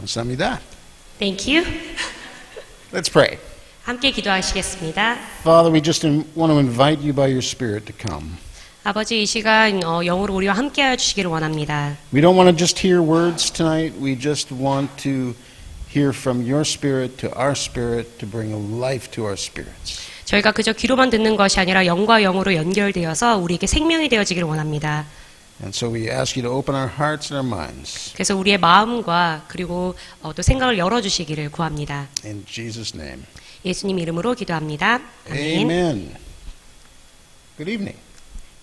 감사합니다. Thank you. Let's pray. 함께 기도하시겠습니다. Father, we just want to invite you by your Spirit to come. 아버지, 이 시간 영으로 우리와 함께하여 주시기를 원합니다. We don't want to just hear words tonight. We just want to hear from your Spirit to our spirit to bring a life to our spirits. 저희가 그저 귀로만 듣는 것이 아니라 영과 영으로 연결되어서 우리에게 생명이 되어지기를 원합니다. And so we ask you to open our hearts and our minds. 그래서 우리의 마음과 그리고 또 생각을 열어주시기를 구합니다. In Jesus' name. 예수님 이름으로 기도합니다. 아멘. Amen. Good evening.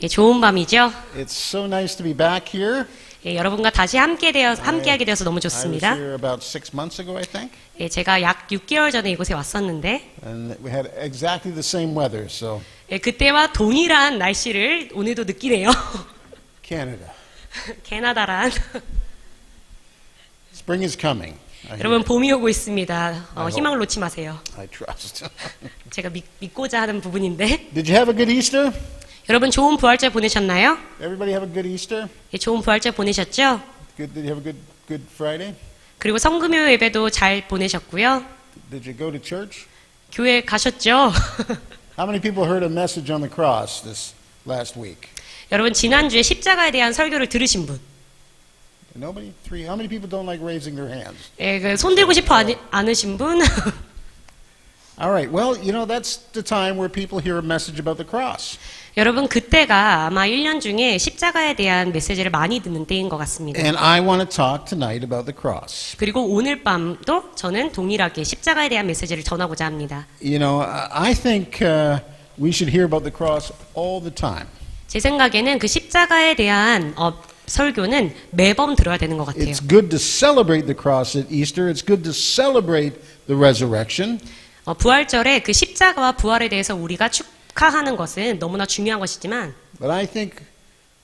예, 좋은 밤이죠. It's so nice to be back here. 예, 여러분과 다시 함께하게 되어서 너무 I was 좋습니다. here about 6 months ago, I think. 예, 제가 약 6개월 전에 이곳에 왔었는데 And we had exactly the same weather, so 예, 그때와 동일한 날씨를 오늘도 느끼네요. Canada. 캐나다란. Spring is coming. I hear. 여러분 봄이 오고 있습니다. 희망을 놓지 마세요. I trust. 제가 믿고자 하는 부분인데. Did you have a good Easter? 여러분 좋은 부활절 보내셨나요? Everybody have a good Easter? 예, 좋은 부활절 보내셨죠? Good. Did you have a good Friday? 그리고 성금요 예배도 잘 보내셨고요. Did you go to church? 교회 가셨죠? How many people heard a message on the cross this last week? 여러분 지난주에 십자가에 대한 설교를 들으신 분? Nobody? 3. How many people don't like raising their hands? 예, 손 들고 싶어 않으신 분? All right. Well, you know, that's the time where people hear a message about the cross. 여러분 그때가 아마 1년 중에 십자가에 대한 메시지를 많이 듣는 때인 것 같습니다. And I want to talk tonight about the cross. 그리고 오늘 밤도 저는 동일하게 십자가에 대한 메시지를 전하고자 합니다. You know, I think we should hear about the cross all the time. 제 생각에는 그 십자가에 대한 설교는 매번 들어야 되는 것 같아요. It's good to celebrate the cross at Easter. It's good to celebrate the resurrection. 부활절에 그 십자가와 부활에 대해서 우리가 축하하는 것은 너무나 중요한 것이지만 But I think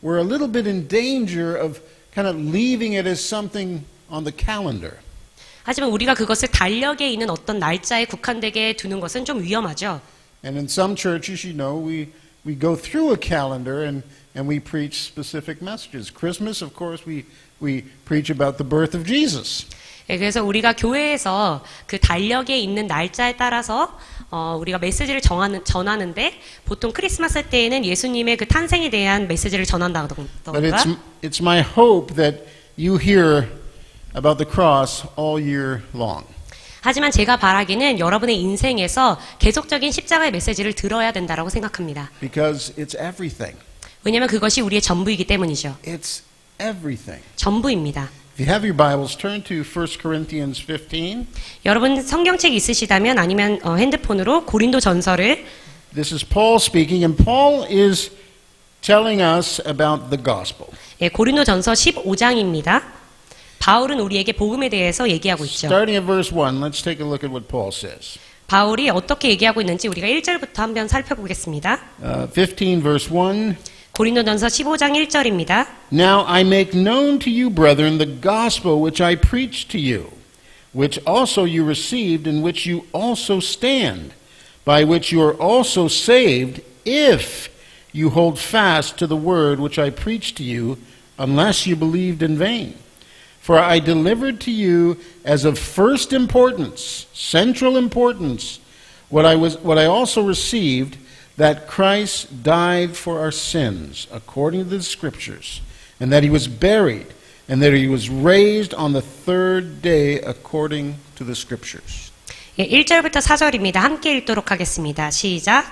we're a little bit in danger of kind of leaving it as something on the calendar. 하지만 우리가 그것을 달력에 있는 어떤 날짜에 국한되게 두는 것은 좀 위험하죠. And in some churches, you know, we go through a calendar and we preach specific messages. Christmas, of course, we preach about the birth of Jesus. 예, 그래서 우리가 교회에서 그 달력에 있는 날짜에 따라서 우리가 메시지를 전하는데 보통 크리스마스 때에는 예수님의 그 탄생에 대한 메시지를 전한다던가. But it's my hope that you hear about the cross all year long. 하지만 제가 바라기는 여러분의 인생에서 계속적인 십자가의 메시지를 들어야 된다고 생각합니다. Because it's everything. 왜냐하면 그것이 우리의 전부이기 때문이죠. It's everything. 전부입니다. If you have your Bibles, turn to 1 Corinthians 15. 여러분 성경책 있으시다면 아니면 핸드폰으로 고린도 전서를 This is Paul speaking, and Paul is telling us about the gospel. 예, 고린도 전서 15장입니다. 바울은 우리에게 복음에 대해서 얘기하고 있죠. Starting at verse 1, let's take a look at what Paul says. 바울이 어떻게 얘기하고 있는지 우리가 1절부터 한번 살펴보겠습니다. 15 verse 1. 고린도전서 15장 1절입니다. Now I make known to you, brethren, the gospel which I preached to you, which also you received, in which you also stand, by which you are also saved, if you hold fast to the word which I preached to you, unless you believed in vain. For I delivered to you as of first importance, central importance, what I also received, that Christ died for our sins, according to the Scriptures, and that he was buried, and that he was raised on the third day, according to the Scriptures. 예, 1절부터 4절입니다. 함께 읽도록 하겠습니다. 시작.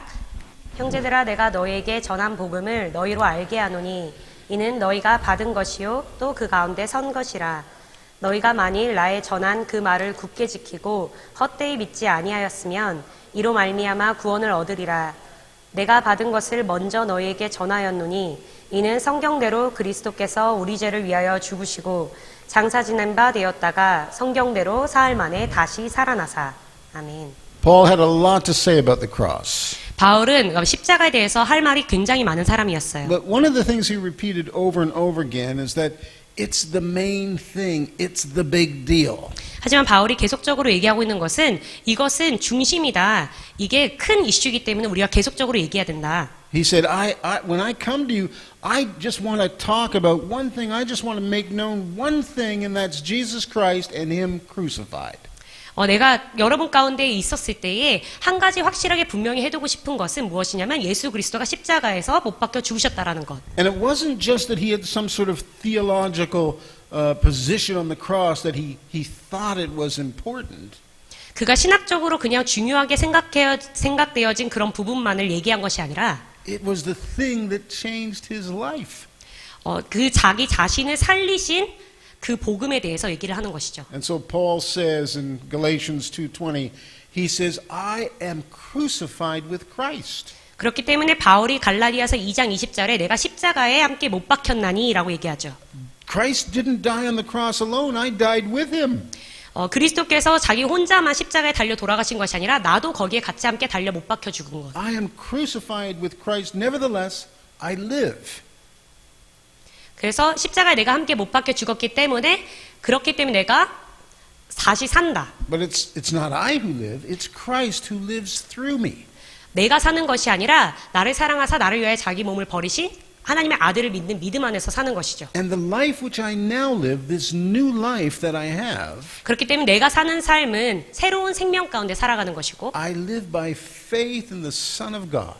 형제들아 내가 너희에게 전한 복음을 너희로 알게 하노니 이는 너희가 받은 것이요 또 그 가운데 선 것이라. 너희가 만일 나의 전한 그 말을 굳게 지키고 헛되이 믿지 아니하였으면 이로 말미암아 구원을 얻으리라. 내가 받은 것을 먼저 너희에게 전하였노니 이는 성경대로 그리스도께서 우리 죄를 위하여 죽으시고 장사 지낸 바 되었다가 성경대로 사흘 만에 다시 살아나사. 아멘. Paul had a lot to say about the cross. 바울은 십자가에 대해서 할 말이 굉장히 많은 사람이었어요. But one of the things he repeated over and over again is that it's the main thing, it's the big deal. 하지만 바울이 계속적으로 얘기하고 있는 것은 이것은 중심이다. 이게 큰 이슈이기 때문에 우리가 계속적으로 얘기해야 된다. He said, when I come to you, I just want to talk about one thing. I just want to make known one thing, and that's Jesus Christ and Him crucified. 내가 여러분 가운데 있었을 때에 한 가지 확실하게 분명히 해두고 싶은 것은 무엇이냐면 예수 그리스도가 십자가에서 못 박혀 죽으셨다라는 것. And it wasn't just that He had some sort of theological position on the cross that He thought it was important. 그가 신학적으로 그냥 중요하게 생각되어진 그런 부분만을 얘기한 것이 아니라 It was the thing that changed His life. 그 자기 자신을 살리신 그 복음에 대해서 얘기를 하는 것이죠. And so Paul says in Galatians 2:20, he says, I am crucified with Christ. 그렇기 때문에 바울이 갈라디아서 2장 20절에 내가 십자가에 함께 못 박혔나니라고 얘기하죠. Christ didn't die on the cross alone. I died with Him. 그리스도께서 자기 혼자만 십자가에 달려 돌아가신 것이 아니라 나도 거기에 같이 함께 달려 못 박혀 죽은 것. I am crucified with Christ. Nevertheless, I live. 그래서 십자가에 내가 함께 못 박혀 죽었기 때문에 그렇기 때문에 내가 다시 산다. But it's not I who live. It's Christ who lives through me. 내가 사는 것이 아니라 나를 사랑하사 나를 위하여 자기 몸을 버리신 하나님의 아들을 믿는 믿음 안에서 사는 것이죠. And the life which I now live, this new life that I have, 그렇기 때문에 내가 사는 삶은 새로운 생명 가운데 살아가는 것이고 I live by faith in the Son of God.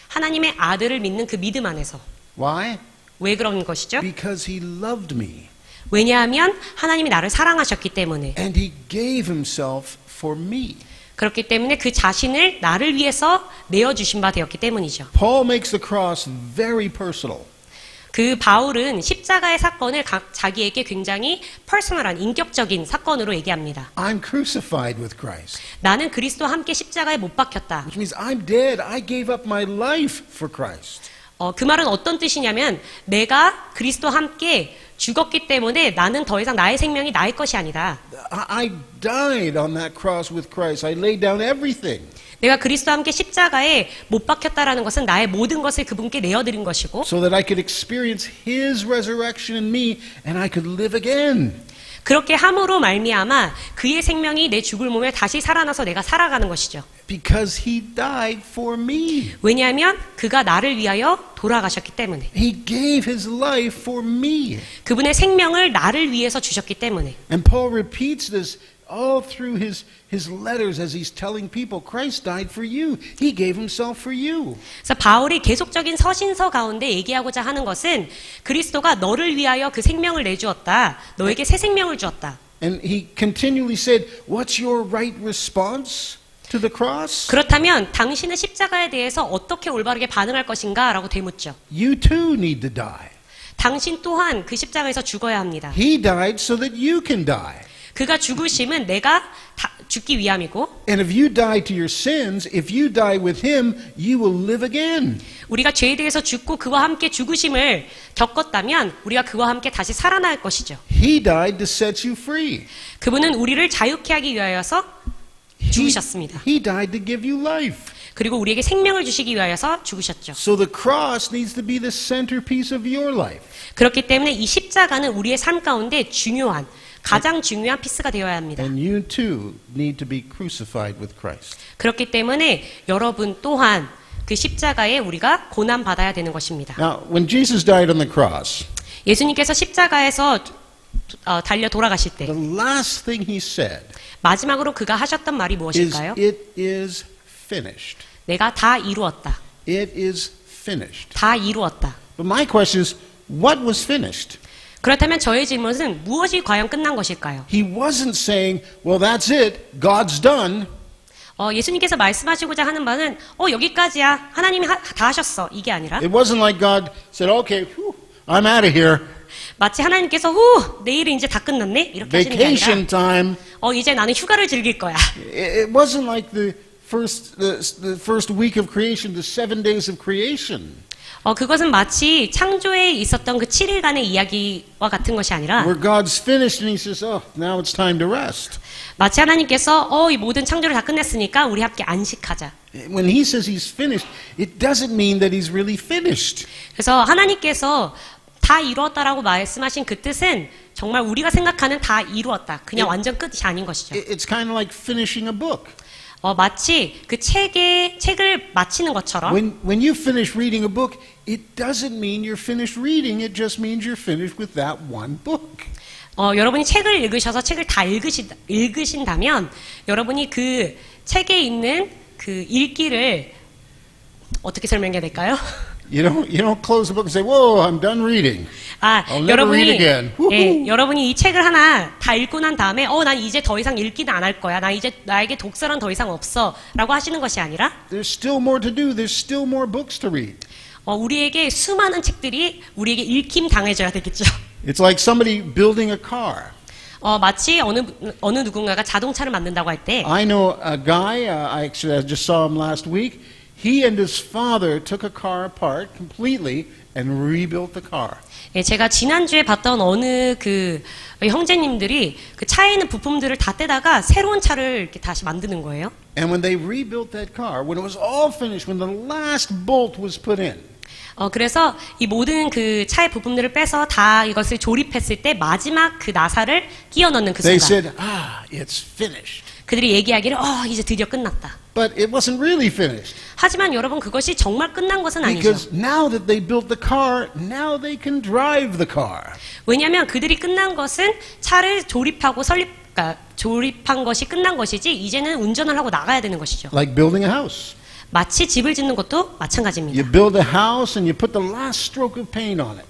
하나님의 아들을 믿는 그 믿음 안에서. Why? 왜 그런 것이죠? Because He loved me. 왜냐하면 하나님이 나를 사랑하셨기 때문에. And He gave Himself for me. 그렇기 때문에 그 자신을 나를 위해서 내어주신 바 되었기 때문이죠. Paul makes the cross very personal. 그 바울은 십자가의 사건을 자기에게 굉장히 퍼스널한 인격적인 사건으로 얘기합니다. I'm crucified with Christ. 나는 그리스도와 함께 십자가에 못 박혔다. Which means I'm dead. I gave up my life for Christ. 그 말은 어떤 뜻이냐면 내가 그리스도와 함께 죽었기 때문에 나는 더 이상 나의 생명이 나의 것이 아니다. I died on that cross with Christ. I laid down everything. 내가 그리스도와 함께 십자가에 못 박혔다라는 것은 나의 모든 것을 그분께 내어드린 것이고 So that I could experience His resurrection in me and I could live again. 그렇게 함으로 말미암아 그의 생명이 내 죽을 몸에 다시 살아나서 내가 살아가는 것이죠. Because He died for me. 왜냐하면 그가 나를 위하여 돌아가셨기 때문에. He gave His life for me. 그분의 생명을 나를 위해서 주셨기 때문에. And Paul repeats this all through his letters as he's telling people, Christ died for you. He gave Himself for you. 그래서 바울이 계속적인 서신서 가운데 얘기하고자 하는 것은 그리스도가 너를 위하여 그 생명을 내주었다. 너에게 새 생명을 주었다. And he continually said, what's your right response to the cross? 그렇다면 당신은 십자가에 대해서 어떻게 올바르게 반응할 것인가? 라고 되묻죠. You too need to die. 당신 또한 그 십자가에서 죽어야 합니다. He died so that you can die. 그가 죽으심은 내가 죽기 위함이고 And if you die to your sins, if you die with Him, you will live again. 우리가 죄에 대해서 죽고 그와 함께 죽으심을 겪었다면 우리가 그와 함께 다시 살아날 것이죠. He died to set you free. 그분은 우리를 자유케 하기 위하여서 죽으셨습니다. He died to give you life. 그리고 우리에게 생명을 주시기 위하여서 죽으셨죠. So the cross needs to be the centerpiece of your life. 그렇기 때문에 이 십자가는 우리의 삶 가운데 가장 중요한 피스가 되어야 합니다. And you too need to be crucified with Christ. 그렇기 때문에 여러분 또한 그 십자가에 우리가 고난 받아야 되는 것입니다. Now, when Jesus died on the cross, 예수님께서 십자가에서 달려 돌아가실 때 the last thing He said 마지막으로 그가 하셨던 말이 is, 무엇일까요? it is finished. 내가 다 이루었다. It is finished. 다 이루었다. But my question is, what was finished? 그렇다면 저의 질문은 무엇이 과연 끝난 것일까요? He wasn't saying, well, that's it. God's done. 예수님께서 말씀하시고자 하는 바는 여기까지야. 하나님이 다 하셨어. 이게 아니라 It wasn't like God said, okay, whew, I'm out of here. 마치 하나님께서 내일은 이제 다 끝났네. 이렇게 하시는 게 Vacation 아니라 time. 이제 나는 휴가를 즐길 거야. It wasn't like the first week of creation, the 7 days of creation. 그것은 마치 창조에 있었던 그 7일간의 이야기와 같은 것이 아니라 Where God's finished and He says, oh, now it's time to rest. 마치 하나님께서 이 모든 창조를 다 끝냈으니까 우리 함께 안식하자. When He says He's finished, it doesn't mean that He's really finished. 그래서 하나님께서 다 이루었다라고 말씀하신 그 뜻은 정말 우리가 생각하는 다 이루었다. 그냥 완전 끝이 아닌 것이죠. It's kind of like finishing a book. 마치 그 책을 마치는 것처럼 When you finish reading a book, it doesn't mean you're finished reading. It just means you're finished with that one book. 여러분이 책을 읽으셔서 책을 다 읽으신다면 여러분이 그 책에 있는 그 읽기를 어떻게 설명해야 될까요? You don't close the book and say, "Whoa, I'm done reading. I'll never read again." 여러분이 이 책을 하나 다 읽고 난 다음에 난 이제 더 이상 읽기는 안 할 거야. 나 이제 나에게 독서란 더 이상 없어라고 하시는 것이 아니라 There's still more to do. There's still more books to read. 우리에게 수많은 책들이 우리에게 읽힘 당해져야 되겠죠. It's like somebody building a car. 마치 어느 누군가가 자동차를 만든다고 할 때 I know a guy, I just saw him last week. He and his father took a car apart completely and rebuilt the car. 제가 지난주에 봤던 어느 그 형제님들이 그 차에 있는 부품들을 다 떼다가 새로운 차를 이렇게 다시 만드는 거예요. And when they rebuilt that car, when it was all finished, when the last bolt was put in, 그래서 이 모든 그 차의 부품들을 빼서 다 이것을 조립했을 때 마지막 그 나사를 끼워 넣는 그 they 순간 said, it's finished. 그들이 얘기하기를 이제 드디어 끝났다. But it wasn't really finished. 하지만 여러분 그것이 정말 끝난 것은 아니죠. Because now that they built the car, now they can drive the car. 왜냐하면 그들이 끝난 것은 차를 조립하고 조립한 것이 끝난 것이지 이제는 운전을 하고 나가야 되는 것이죠. Like building a house. 마치 집을 짓는 것도 마찬가지입니다. You build a house and you put the last stroke of paint on it.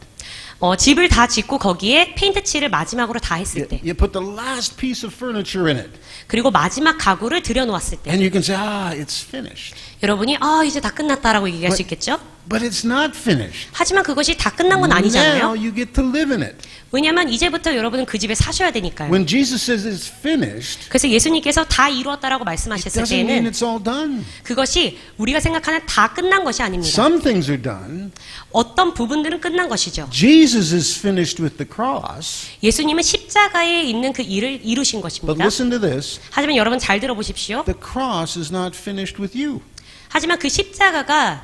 집을 다 짓고 거기에 페인트 칠을 마지막으로 다 했을 때 You put the last piece of furniture in it. 그리고 마지막 가구를 들여놓았을 때 And you can say, it's finished. 여러분이 이제 다 끝났다라고 얘기할 수 있겠죠? But it's not finished. 하지만 그것이 다 끝난 건 Now 아니잖아요. you get to live in it. 왜냐하면 이제부터 여러분은 그 집에 사셔야 되니까요. When Jesus says it's finished, 그래서 예수님께서 다 이루었다라고 it 말씀하셨을 doesn't mean 때에는 it's all done. 그것이 우리가 생각하는 다 끝난 것이 아닙니다. Some things are done. 어떤 부분들은 끝난 것이죠. Jesus is finished with the cross. 예수님은 십자가에 있는 그 일을 이루신 But 것입니다. listen to this. 하지만 여러분 잘 들어보십시오. The cross is not finished with you. 하지만 그 십자가가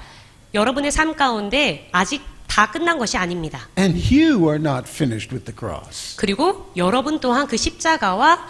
여러분의 삶 가운데 아직 다 끝난 것이 아닙니다. And you are not finished with the cross. 그리고 여러분 또한 그 십자가와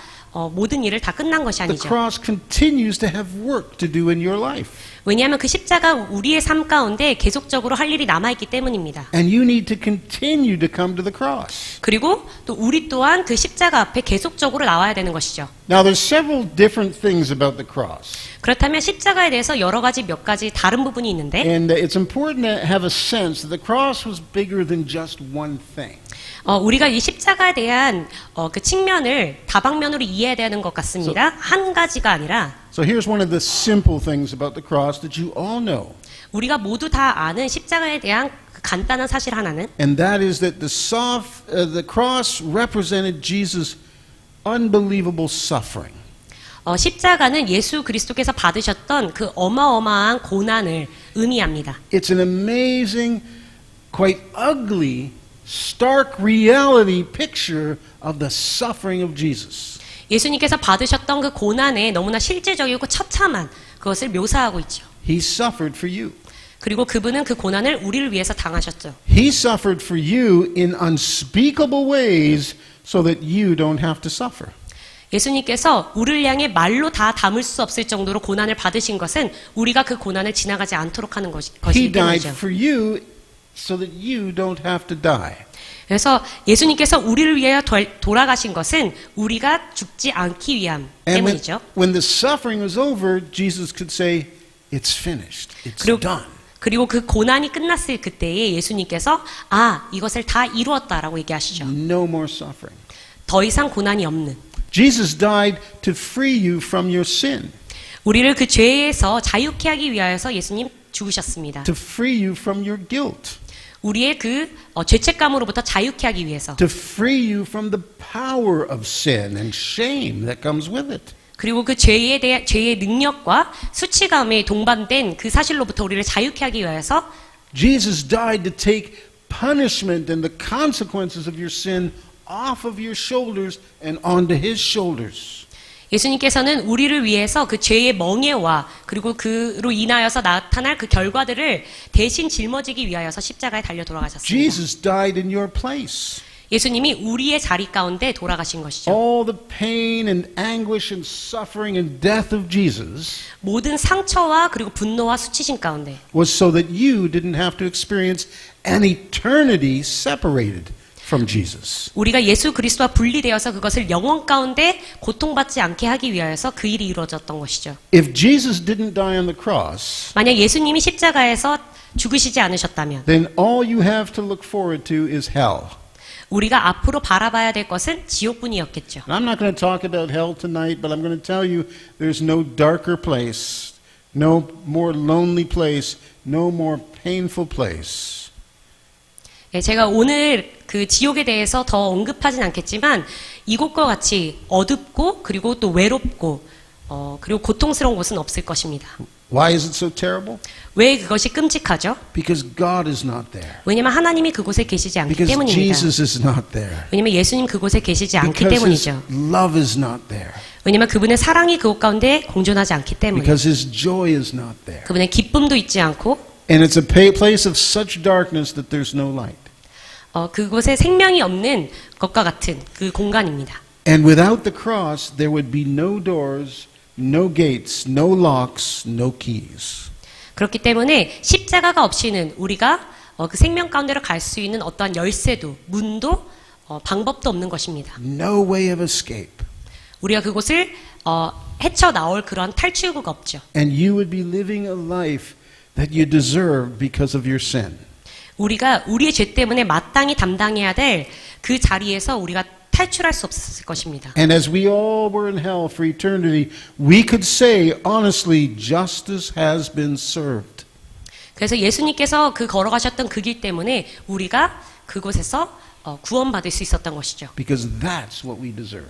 모든 일을 다 끝난 것이 The 아니죠. cross continues to have work to do in your life. 왜냐하면 그 십자가 우리의 삶 가운데 계속적으로 할 일이 남아있기 때문입니다. And you need to continue to come to the cross. 그리고 또 우리 또한 그 십자가 앞에 계속적으로 나와야 되는 것이죠. Now there's several different things about the cross. 그렇다면 십자가에 대해서 여러 가지 몇 가지 다른 부분이 있는데 And it's important to have a sense that the cross was bigger than just one thing. 우리가 이 십자가에 대한 그 측면을 다방면으로 이해해야 되는 것 같습니다. 한 가지가 아니라 So here's one of the simple things about the cross that you all know. 우리가 모두 다 아는 십자가에 대한 그 간단한 사실 하나는 And that is that the cross represented Jesus' unbelievable suffering. 십자가는 예수 그리스도께서 받으셨던 그 어마어마한 고난을 의미합니다. It's an amazing, quite ugly, stark reality picture of the suffering of Jesus. 예수님께서 받으셨던 그 고난에 너무나 실제적이고 처참한 그것을 묘사하고 있죠. He suffered for you. 그리고 그분은 그 고난을 우리를 위해서 당하셨죠. He suffered for you in unspeakable ways so that you don't have to suffer. 예수님께서 우리를 향해 말로 다 담을 수 없을 정도로 고난을 받으신 것은 우리가 그 고난을 지나가지 않도록 하는 He 것이기 died 때문이죠. for you so that you don't have to die. 그래서 예수님께서 우리를 위하여 돌아가신 것은 우리가 죽지 않기 위함 And 때문이죠. when the suffering was over, Jesus could say, "It's finished. It's done." 그리고 그 고난이 끝났을 그때에 예수님께서 이것을 다 이루었다라고 얘기하시죠. No more suffering. 더 이상 고난이 없는. Jesus died to free you from your sin, 우리를 그 죄에서 자유케 하기 위하여서 예수님 죽으셨습니다. to free you from your guilt, 우리의 그 죄책감으로부터 자유케 하기 위해서. to free you from the power of sin and shame that comes with it. 그리고 그 죄의 능력과 수치감에 동반된 그 사실로부터 우리를 자유케 하기 위해서 Jesus died to take punishment and the consequences of your sin off of your shoulders and onto his shoulders. 예수님께서는 우리를 위해서 그 죄의 멍에와 그리고 그로 인하여서 나타날 그 결과들을 대신 짊어지기 위하여서 십자가에 달려 돌아가셨습니다. Jesus died in your place. 예수님이 우리의 자리 가운데 돌아가신 것이죠. All the pain and anguish and suffering and death of Jesus 모든 상처와 그리고 분노와 수치심 가운데 was so that you didn't have to experience an eternity separated from Jesus. 우리가 예수 그리스도와 분리되어서 그것을 영원 가운데 고통받지 않게 하기 위하여서 그 일이 이루어졌던 것이죠. If Jesus didn't die on the cross, 만약 예수님이 십자가에서 죽으시지 않으셨다면 then all you have to look forward to is hell. 우리가 앞으로 바라봐야 될 것은 지옥뿐이었겠죠. And I'm not going to talk about hell tonight, but I'm going to tell you there's no darker place, no more lonely place, no more painful place. 예, 제가 오늘 그 지옥에 대해서 더 언급하진 않겠지만 이곳과 같이 어둡고 그리고 또 외롭고 그리고 고통스러운 곳은 없을 것입니다. Why is it so terrible? 왜 그것이 끔찍하죠? Because God is not there. 왜냐하면 하나님이 그곳에 계시지 않기 Because 때문입니다. Jesus is not there. 왜냐하면 예수님 그곳에 계시지 않기 Because His 때문이죠. love is not there. 왜냐하면 그분의 사랑이 그곳 가운데 공존하지 않기 때문에 Because His joy is not there. 그분의 기쁨도 있지 않고 And it's a place of such darkness that there's no light. 그곳에 생명이 없는 것과 같은 그 공간입니다. And without the cross, there would be no doors, no gates, no locks, no keys. 그렇기 때문에 십자가가 없이는 우리가 그 생명 가운데로 갈 수 있는 어떠한 열쇠도 문도 방법도 없는 것입니다. No way of escape. 우리가 그곳을 헤쳐나올 그런 탈출구가 없죠. And you would be living a life that you deserve because of your sin. 우리가 우리의 죄 때문에 마땅히 담당해야 될 그 자리에서 우리가 탈출할 수 없었을 것입니다. And as we all were in hell for eternity, we could say honestly, justice has been served. 그래서 예수님께서 그 걸어가셨던 그 길 때문에 우리가 그곳에서 구원받을 수 있었던 것이죠. Because that's what we deserve.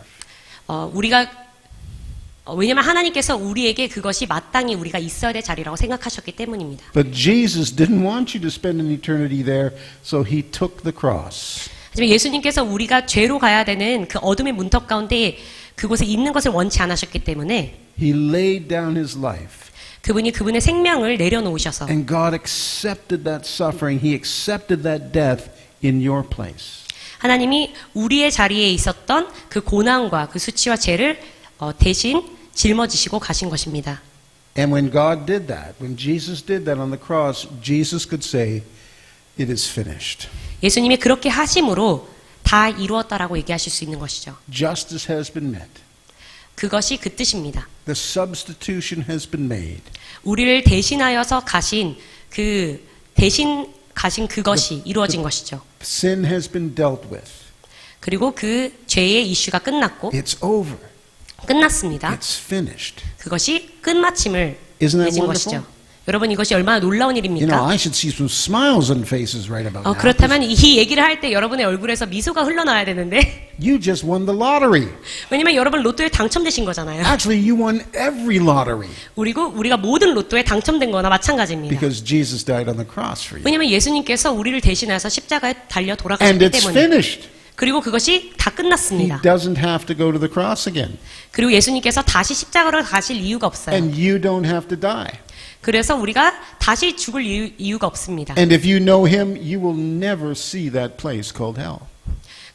왜냐하면 하나님께서 우리에게 그것이 마땅히 우리가 있어야 될 자리라고 생각하셨기 때문입니다. But Jesus didn't want you to spend an eternity there, so He took the cross. 하지만 예수님께서 우리가 죄로 가야 되는 그 어둠의 문턱 가운데 그곳에 있는 것을 원치 않으셨기 때문에 He laid down His life. 그분이 그분의 생명을 내려놓으셔서 And God accepted that suffering. He accepted that death in your place. 하나님이 우리의 자리에 있었던 그 고난과 그 수치와 죄를 대신 짊어지시고 가신 것입니다. And when God did that, when Jesus did that on the cross, Jesus could say, "It is finished." 예수님이 그렇게 하심으로 다 이루었다라고 얘기하실 수 있는 것이죠. Justice has been met. 그것이 그 뜻입니다. The substitution has been made. 우리를 대신하여서 가신 그것이 이루어진 것이죠. Sin has been dealt with. 그리고 그 죄의 이슈가 끝났고 It's over. 끝났습니다. It's finished. 그것이 끝마침을 Isn't that 맺은 wonderful? 것이죠. 여러분 이것이 얼마나 놀라운 You know, 일입니까? I should see some smiles on faces right about now. 그렇다면 이 얘기를 할 때 여러분의 얼굴에서 미소가 흘러나와야 되는데 You just won the lottery. 왜냐면 여러분 로또에 당첨되신 거잖아요. Actually, you won every lottery 그리고 우리가 모든 로또에 당첨된 거나 마찬가지입니다. because Jesus died on the cross for you. 왜냐면 예수님께서 우리를 대신해서 십자가에 달려 And 돌아가셨기 it's 때문에 finished. 그리고 그것이 다 He 끝났습니다. doesn't have to go to the cross again. 그리고 예수님께서 다시 십자가로 가실 이유가 없어요. And you don't have to die. 그래서 우리가 다시 죽을 이유가 없습니다. And if you know Him, you will never see that place called hell.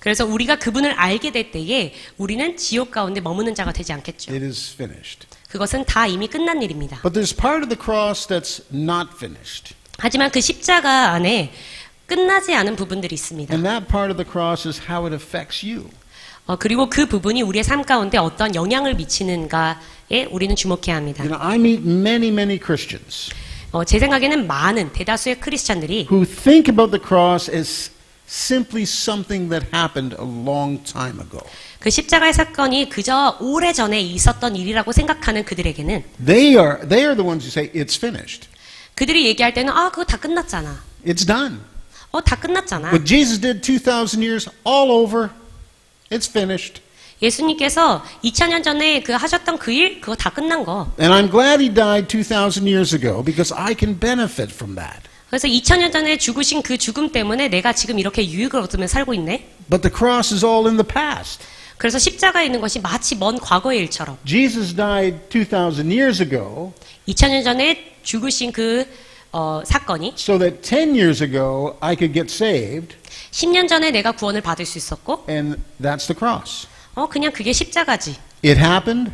그래서 우리가 그분을 알게 될 때에 우리는 지옥 가운데 머무는 자가 되지 않겠죠. It is finished. 그것은 다 이미 끝난 일입니다. But there's part of the cross that's not finished. 하지만 그 십자가 안에 끝나지 않은 부분들이 있습니다. And that part of the cross is how it affects you. 그리고 그 부분이 우리의 삶 가운데 어떤 영향을 미치는가에 우리는 주목해야 합니다. You know, I meet many Christians 제 생각에는 많은 대다수의 크리스찬들이 who think about the cross as simply something that happened a long time ago. 그 십자가의 사건이 그저 오래전에 있었던 일이라고 생각하는 그들에게는 They are the ones who say it's finished. 그들이 얘기할 때는 그거 다 끝났잖아. It's done. 다 끝났잖아. What Jesus did 2,000 years all over. It's finished. 예수님께서 2000년 전에 그 하셨던 그 일 그거 다 끝난 거. And I'm glad He died 2,000 years ago because I can benefit from that. 그래서 2000년 전에 죽으신 그 죽음 때문에 내가 지금 이렇게 유익을 얻으며 살고 있네. But the cross is all in the past. 그래서 십자가에 있는 것이 마치 먼 과거의 일처럼 Jesus died 2,000 years ago. 2000년 전에 죽으신 그 사건이 so that 10 years ago I could get saved, 10년 전에 내가 구원을 받을 수 있었고 and that's the cross. 그냥 그게 십자가지. It happened.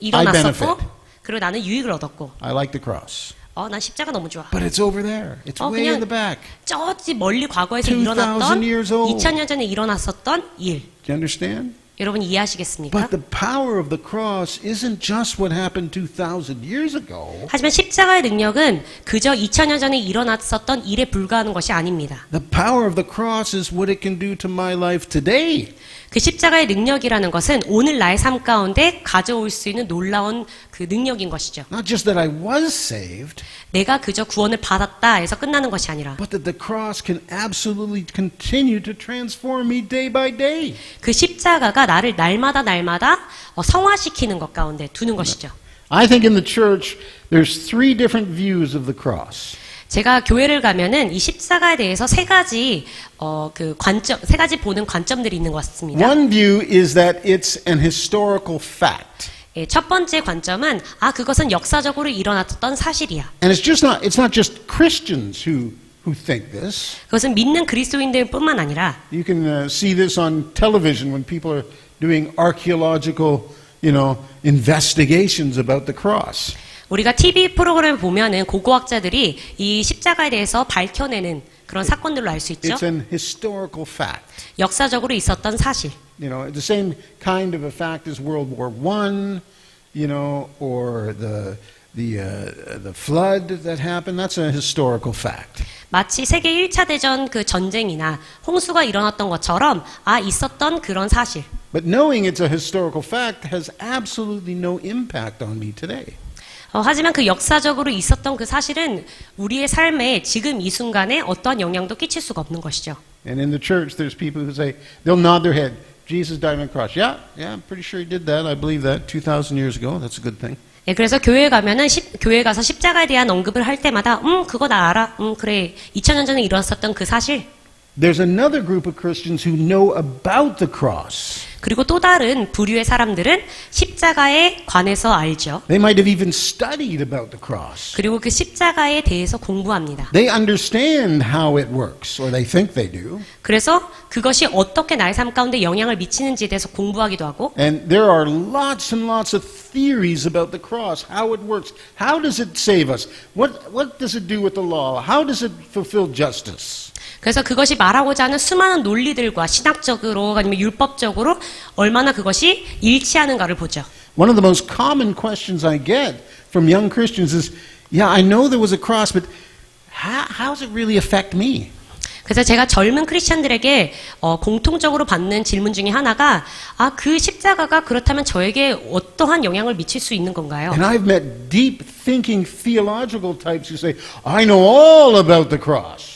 I benefit. 일어났었고 그리고 나는 유익을 얻었고 I like the cross. 난 십자가 너무 좋아. But it's over there. It's way in the back. 저기 멀리 과거에서 2000 일어났던 years old. 2000년 전에 일어났었던 일. Do you understand? 여러분 이해하시겠습니까? But the power of the cross isn't just what happened 2,000 years ago. 하지만 십자가의 능력은 그저 2000년 전에 일어났었던 일에 불과하는 것이 아닙니다. The power of the cross is what it can do to my life today. 그 십자가의 능력이라는 것은 오늘 나의 삶 가운데 가져올 수 있는 놀라운 그 능력인 것이죠. Not just that I was saved, 내가 그저 구원을 받았다 해서 끝나는 것이 아니라 but that the cross can absolutely continue to transform me day by day. 그 십자가가 나를 날마다 성화시키는 것 가운데 두는 것이죠. I think in the church there's three different views of the cross. 제가 교회를 가면은 이 십자가에 대해서 세 가지 보는 관점들이 있는 것 같습니다. One view is that it's an historical fact. 예, 첫 번째 관점은 그것은 역사적으로 일어났던 사실이야. And it's not just Christians who think this. 그것은 믿는 그리스도인들뿐만 아니라 You can see this on television when people are doing archaeological, investigations about the cross. 우리가 TV 프로그램을 보면은 고고학자들이 이 십자가에 대해서 밝혀내는 그런 사건들로 알 수 있죠. It's an historical fact. 역사적으로 있었던 사실. The same kind of a fact as World War I, or the flood that happened. That's a historical fact. 마치 세계 1차 대전 그 전쟁이나 홍수가 일어났던 것처럼 있었던 그런 사실. But knowing it's a historical fact has absolutely no impact on me today. 하지만 그 역사적으로 있었던 그 사실은 우리의 삶에 지금 이 순간에 어떠한 영향도 끼칠 수가 없는 것이죠. And in the church, there's people who say, they'll nod their head, Jesus died on the cross. Yeah, I'm pretty sure he did that. I believe that 2,000 years ago. That's a good thing. 예, 그래서 교회에 가면은 교회 가서 십자가에 대한 언급을 할 때마다 그거 나 알아. 그래. 2000년 전에 일어났었던 그 사실. There's another group of Christians who know about the cross. 그리고 또 다른 부류의 사람들은 십자가에 관해서 알죠. They might have even studied about the cross. 그리고 그 십자가에 대해서 공부합니다. They understand how it works, or they think they do. 그래서 그것이 어떻게 나의 삶 가운데 영향을 미치는지에 대해서 공부하기도 하고 And there are lots and lots of theories about the cross, how it works. How does it save us? What does it do with the law? How does it fulfill justice? 그래서 그것이 말하고자 하는 수많은 논리들과 신학적으로 아니면 율법적으로 얼마나 그것이 일치하는가를 보죠. One of the most common questions I get from young Christians is, yeah, I know there was a cross, but how does it really affect me? 그래서 제가 젊은 크리스천들에게 공통적으로 받는 질문 중에 하나가 그 십자가가 그렇다면 저에게 어떠한 영향을 미칠 수 있는 건가요? And I've met deep thinking theological types who say, I know all about the cross.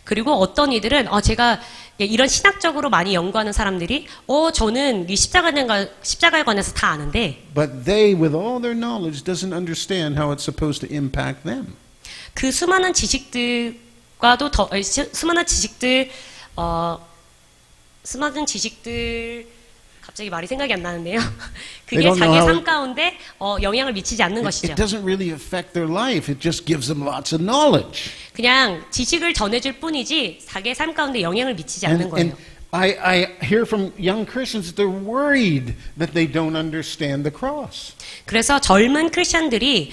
그리고 어떤 이들은 제가 이런 신학적으로 많이 연구하는 사람들이 저는 이 십자가에 관해서 다 아는데 But they, with all their knowledge, doesn't understand how it's supposed to impact them. 그 수많은 지식들과도 수많은 지식들 갑자기 말이 생각이 안 나는데요. 그게 자기의 삶 가운데 영향을 미치지 않는 것이죠. It doesn't really affect their life. It just gives them lots of knowledge. 그냥 지식을 전해줄 뿐이지 자기의 삶 가운데 영향을 미치지 않는 거예요. And I hear from young Christians that they're worried that they don't understand the cross. 그래서 젊은 크리스천들이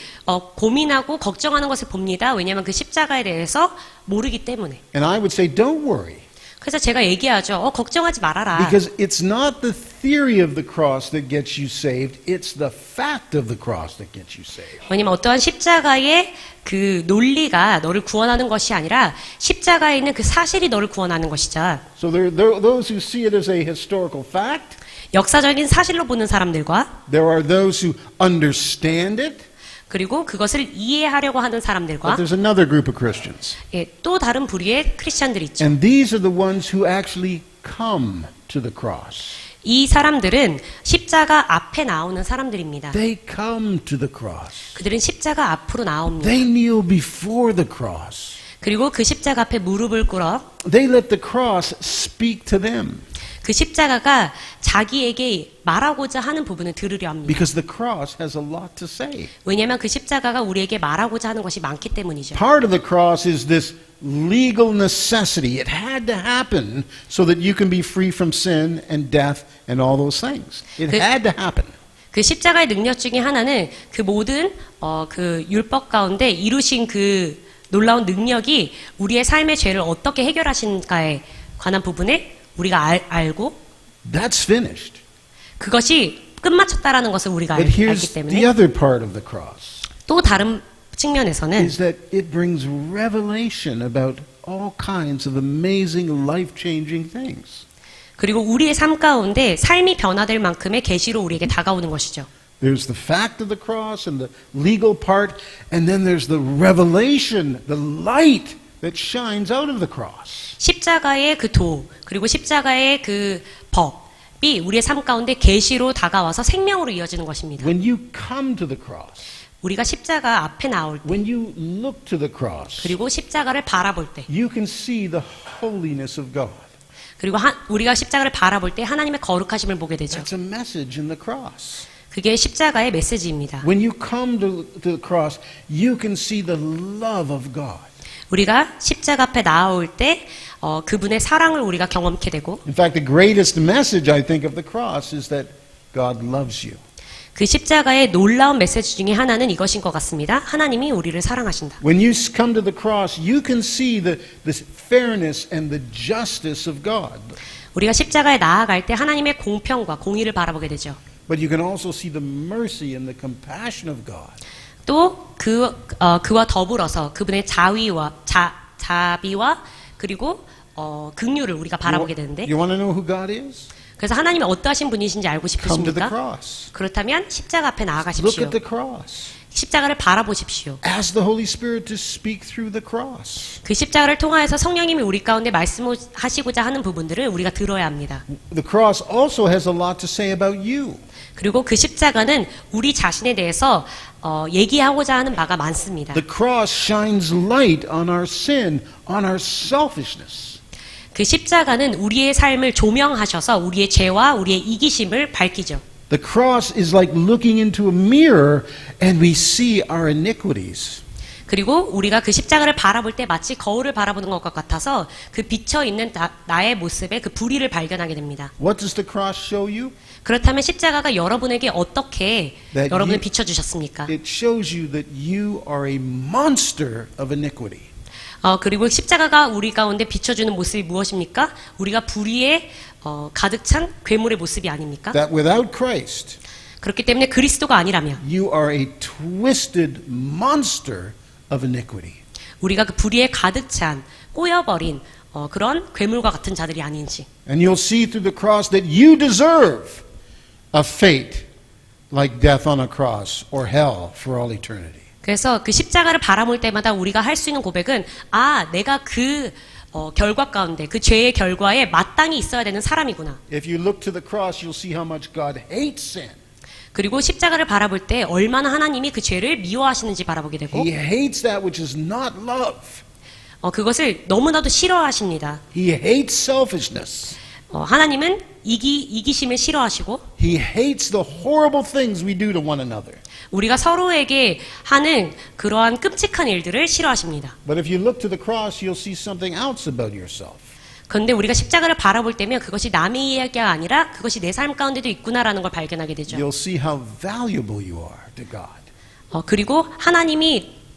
고민하고 걱정하는 것을 봅니다. 왜냐하면 그 십자가에 대해서 모르기 때문에. And I would say, don't worry. 그래서 제가 얘기하죠. 걱정하지 말아라. Because it's not the theory of the cross that gets you saved. It's the fact of the cross that gets you saved. 왜냐면 어떠한 십자가의 그 논리가 너를 구원하는 것이 아니라 십자가에 있는 그 사실이 너를 구원하는 것이죠. So there are those who see it as a historical fact. 역사적인 사실로 보는 사람들과 There are those who understand it. 그리고 그것을 이해하려고 하는 But 사람들과 there's another group of Christians. 또 다른 부류의 크리스천들이 있죠. And these are the ones who actually come to the cross. 이 사람들은 십자가 앞에 나오는 사람들입니다. They come to the cross. 그들은 십자가 앞으로 나옵니다. They kneel before the cross. 그리고 그 십자가 앞에 무릎을 꿇어 they let the cross speak to them. 그 십자가가 자기에게 말하고자 하는 부분을 들으려 합니다. Because the cross has a lot to say. 왜냐하면 그 십자가가 우리에게 말하고자 하는 것이 많기 때문이죠. Part of the cross is this legal necessity. It had to happen so that you can be free from sin and death and all those things. It had to happen. 그 십자가의 능력 중에 하나는 그 모든 그 율법 가운데 이루신 그 놀라운 능력이 우리의 삶의 죄를 어떻게 해결하신가에 관한 부분에 우리가 알고 That's finished. 그것이 끝마쳤다라는 것을 우리가 But 알기 here's 때문에 the other part of the cross. 또 다른 측면에서는 Is that it brings revelation about all kinds of amazing life-changing things. 그리고 우리의 삶 가운데 삶이 변화될 만큼의 계시로 우리에게 다가오는 것이죠. There's the fact of the cross and the legal part, and then there's the revelation, the light that shines out of the cross. 십자가의 그 도 그리고 십자가의 그 법이 우리의 삶 가운데 계시로 다가와서 생명으로 이어지는 것입니다. When you come to the cross, 우리가 십자가 앞에 나올 때 when you look to the cross, 그리고 십자가를 바라볼 때 you can see the holiness of God. 그리고 우리가 십자가를 바라볼 때 하나님의 거룩하심을 보게 되죠. That's a message in the cross. 그게 십자가의 메시지입니다. When you come to the cross, you can see the love of God. 우리가 십자가 앞에 나올 때 그분의 사랑을 우리가 경험케 되고 In fact, the greatest message I think of the cross is that God loves you. 그 십자가의 놀라운 메시지 중에 하나는 이것인 것 같습니다. 하나님이 우리를 사랑하신다. When you come to the cross, you can see the fairness and the justice of God. 우리가 십자가에 나아갈 때 하나님의 공평과 공의를 바라보게 되죠. But you can also see the mercy and the compassion of God. 또 그와 더불어서 그분의 자비와 그리고 긍휼을 우리가 바라보게 되는데 You want to know who God is? 그래서 하나님이 어떠하신 분이신지 알고 Come to the 싶으십니까? cross. 그렇다면 십자가 앞에 Look 나아가십시오. at the cross. 십자가를 바라보십시오. Ask the Holy Spirit to speak through the cross. 그 십자가를 통하여서 성령님이 우리 가운데 말씀하시고자 하는 부분들을 우리가 들어야 합니다. The cross also has a lot to say about you. 그리고 그 십자가는 우리 자신에 대해서 얘기하고자 하는 바가 많습니다. The cross shines light on our sin, on our selfishness. 그 십자가는 우리의 삶을 조명하셔서 우리의 죄와 우리의 이기심을 밝히죠. The cross is like looking into a mirror and we see our iniquities. 그리고 우리가 그 십자가를 바라볼 때 마치 거울을 바라보는 것과 같아서 그 비쳐 있는 나의 모습에 그 불의를 발견하게 됩니다. What does the cross show you? 그렇다면 십자가가 여러분에게 어떻게 That 여러분을 you- 비춰주셨습니까? It shows you that you are a monster of iniquity. 그리고 십자가가 우리 가운데 비춰주는 모습이 무엇입니까? 우리가 불의에 가득 찬 괴물의 모습이 아닙니까? That without Christ, 그렇기 때문에 그리스도가 아니라면 you are a twisted monster of iniquity. 우리가 그 불의에 가득 찬 꼬여버린 그런 괴물과 같은 자들이 아닌지 And you'll see through the cross that you deserve a fate like death on a cross or hell for all eternity. 그래서 그 십자가를 바라볼 때마다 우리가 할 수 있는 고백은 내가 그 결과 가운데 그 죄의 결과에 마땅히 있어야 되는 사람이구나. If you look to the cross, you'll see how much God hates sin. 그리고 십자가를 바라볼 때 얼마나 하나님이 그 죄를 미워하시는지 바라보게 되고 He hates that which is not love. 그것을 너무나도 싫어하십니다. He hates selfishness. 하나님은 이기심을 싫어하시고 He hates the horrible things we do to one another. 우리가 서로에게 하는 그러한 끔찍한 일들을 싫어하십니다. But if you look to the cross, you'll see something else about yourself. 그런데 우리가 십자가를 바라볼 때면 그것이 남의 이야기가 아니라 그것이 내 삶 가운데도 있구나라는 걸 발견하게 되죠. You'll see how valuable you are to God. 그리고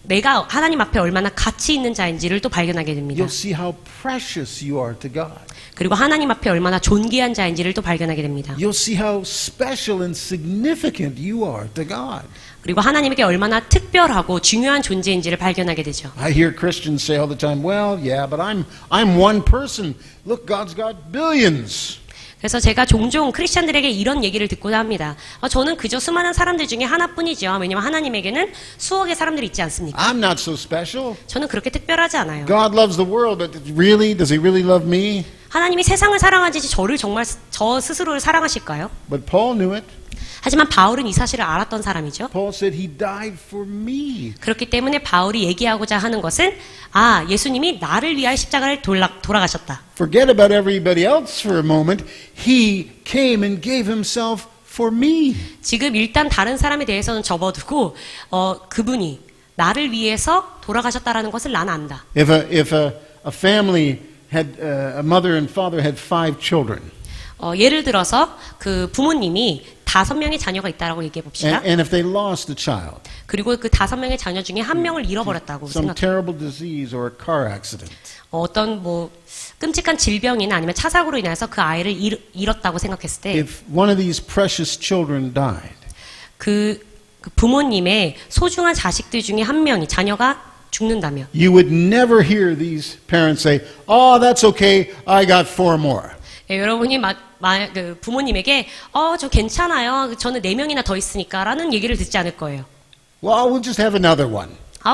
내가 하나님 앞에 얼마나 가치 있는 자인지를 또 발견하게 됩니다. You'll see how precious you are to God. 그리고 하나님 앞에 얼마나 존귀한 자인지를 또 발견하게 됩니다. You'll see how special and significant you are to God. 그리고 하나님에게 얼마나 특별하고 중요한 존재인지를 발견하게 되죠. I hear Christians say all the time, well, yeah, but I'm one person. Look, God's got billions. 그래서 제가 종종 크리스천들에게 이런 얘기를 듣곤 합니다. 저는 그저 수많은 사람들 중에 하나뿐이죠. 왜냐하면 하나님에게는 수억의 사람들이 있지 않습니까? I'm not so special. 저는 그렇게 특별하지 않아요. God loves the world, but really, does he really love me? 하나님이 세상을 사랑하지 저를 정말 저 스스로를 사랑하실까요? But Paul knew it. 하지만 바울은 이 사실을 알았던 사람이죠. Paul said he died for me. 그렇기 때문에 바울이 얘기하고자 하는 것은 예수님이 나를 위하여 십자가를 돌아가셨다. Forget about everybody else for a moment. He came and gave himself for me. 지금 일단 다른 사람에 대해서는 접어두고 그분이 나를 위해서 돌아가셨다라는 것을 나는 안다. If a family had a mother and father had 5 children, 예를 들어서 그 부모님이 5명의 자녀가 있다라고 얘기해 봅시다. and if they lost a child, 그리고 그 5명의 자녀 중에 1명을 잃어버렸다고 some 생각해. terrible disease or a car accident, 어떤 뭐 끔찍한 질병이나 아니면 차사고로 인해서 그 아이를 잃었다고 생각했을 때 if one of these precious children died, 그 부모님의 소중한 자식들 중에 1명이 자녀가 죽는다면 you would never hear these parents say, "Oh, that's okay. I got 4 more." 여러분이 그 부모님에게 저 괜찮아요. 저는 4명이나 더 있으니까라는 얘기를 듣지 않을 거예요. Well, we'll just have another one.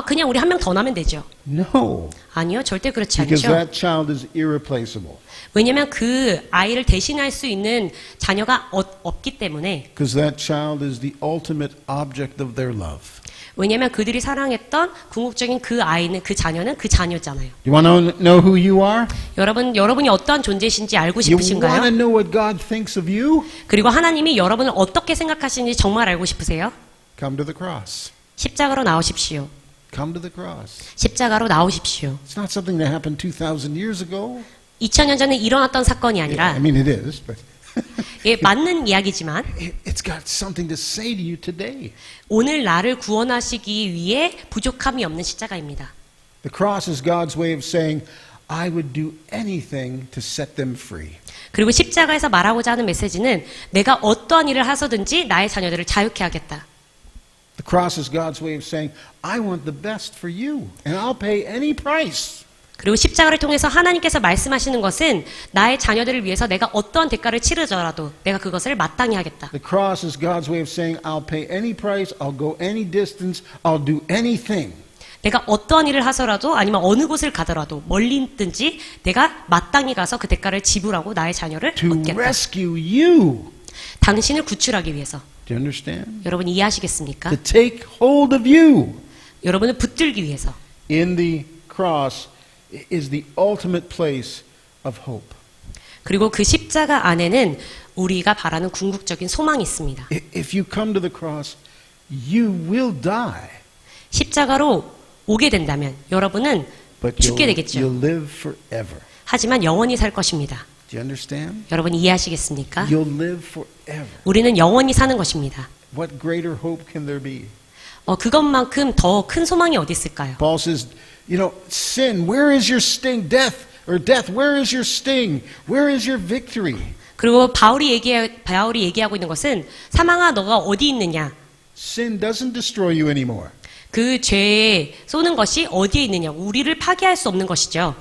그냥 우리 1명 더 나면 되죠. No, 아니요, 절대 그렇지 because 않죠. that child is irreplaceable. 왜냐하면 그 아이를 대신할 수 있는 자녀가 없기 때문에. Because that child is the ultimate object of their love. 왜냐하면 그들이 사랑했던 궁극적인 그 아이는 그 자녀는 그 자녀잖아요. You want to know who you are? 여러분이 어떠한 존재이신지 알고 You want to 싶으신가요? know what God thinks of you? 그리고 하나님이 여러분을 어떻게 생각하시는지 정말 알고 싶으세요? Come to the cross. 십자가로 나오십시오. Come to the cross. 십자가로 나오십시오. It's not something that happened 2,000 years ago. 2000년 전에 일어났던 사건이 I 아니라 mean, it is, but 맞는 이야기지만 it's got something to say to you today. 오늘 나를 구원하시기 위해 부족함이 없는 십자가입니다. The cross is God's way of saying, I would do anything to set them free. 그리고 십자가에서 말하고자 하는 메시지는 내가 어떠한 일을 하서든지 나의 자녀들을 자유케 하겠다. The cross is God's way of saying, I want the best for you, and I'll pay any price. 그리고 십자가를 통해서 하나님께서 말씀하시는 것은 나의 자녀들을 위해서 내가 어떠한 대가를 치르더라도 내가 그것을 마땅히 하겠다. The cross is God's way of saying, I'll pay any price, I'll go any distance, I'll do anything. 내가 어떠한 일을 하서라도 아니면 어느 곳을 가더라도 멀리 있든지 내가 마땅히 가서 그 대가를 지불하고 나의 자녀를 To 얻겠다. rescue you. 당신을 구출하기 위해서. Do you understand? 여러분 이해하시겠습니까? To take hold of you. 여러분을 붙들기 위해서. In the cross is the ultimate place of hope. 그리고 그 십자가 안에는 우리가 바라는 궁극적인 소망이 있습니다. If you come to the cross, you will die. 십자가로 오게 된다면 여러분은 But 죽게 되겠죠. you'll live forever. 하지만 영원히 살 것입니다. Do you understand? 여러분 이해하시겠습니까? You'll live forever. 우리는 영원히 사는 것입니다. What greater hope can there be? 그것만큼 더 큰 소망이 어디 있을까요? Paul says, you know, sin, where is your sting? Death, where is your sting? Where is your victory? 그리고 바울이 얘기하고 있는 것은 사망아 너가 어디 있느냐? Sin doesn't destroy you anymore. 그 죄에 쏘는 것이 어디에 있느냐? 우리를 파괴할 수 없는 것이죠.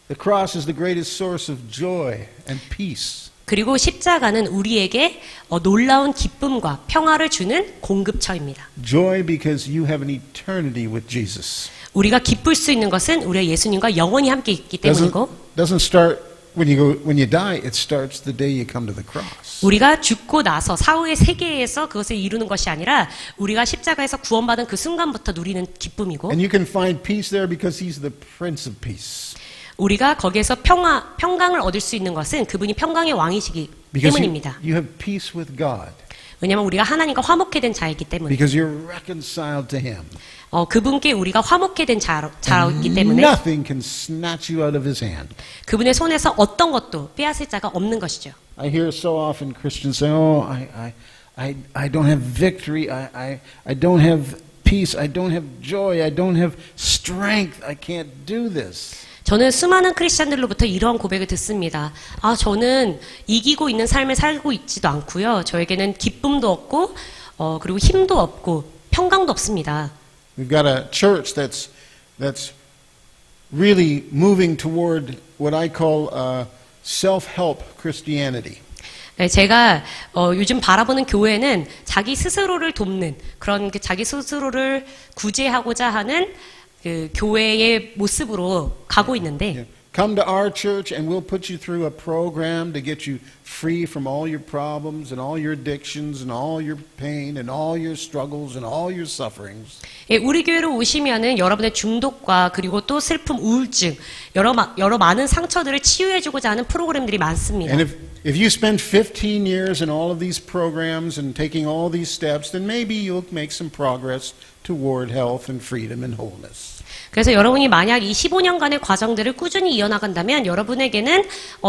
The cross is the greatest source of joy and peace. 그리고 십자가는 우리에게 놀라운 기쁨과 평화를 주는 공급처입니다. Joy because you have an eternity with Jesus. 우리가 기쁠 수 있는 것은 우리의 예수님과 영원히 함께 있기 때문이고 Doesn't start when you die. It starts the day you come to the cross. 우리가 죽고 나서 사후의 세계에서 그것을 이루는 것이 아니라 우리가 십자가에서 구원받은 그 순간부터 누리는 기쁨이고 And you can find peace there because he's the Prince of Peace. 우리가 거기에서 평강을 얻을 수 있는 것은 그분이 평강의 왕이시기 Because 때문입니다. you have peace with God. 왜냐하면 우리가 하나님과 화목해 된 자이기 때문에 Because you're reconciled to him. 그분께 우리가 화목해 된 자이기 때문에 Nothing can snatch you out of his hand. 그분의 손에서 어떤 것도 빼앗을 자가 없는 것이죠. I hear so often Christians say, "Oh, I don't have victory. I don't have peace. I don't have joy. I don't have strength. I can't do this." 저는 수많은 크리스찬들로부터 이러한 고백을 듣습니다. 저는 이기고 있는 삶을 살고 있지도 않고요. 저에게는 기쁨도 없고 그리고 힘도 없고 평강도 없습니다. We've got a church that's really moving toward what I call self-help Christianity. 네, 제가 요즘 바라보는 교회는 자기 스스로를 돕는 그런 자기 스스로를 구제하고자 하는 그 교회의 모습으로 가고 있는데 Come to our church and we'll put you through a program to get you free from all your problems and all your addictions and all your pain and all your struggles and all your sufferings. 예, 우리 교회로 오시면은 여러분의 중독과 그리고 또 슬픔, 우울증, 여러 많은 상처들을 치유해주고자 하는 프로그램들이 많습니다. And if you spend 15 years in all of these programs and taking all these steps, then maybe you'll make some progress toward health and freedom and wholeness. 그래서 여러분이 만약 이 15년간의 과정들을 꾸준히 이어나간다면 여러분에게는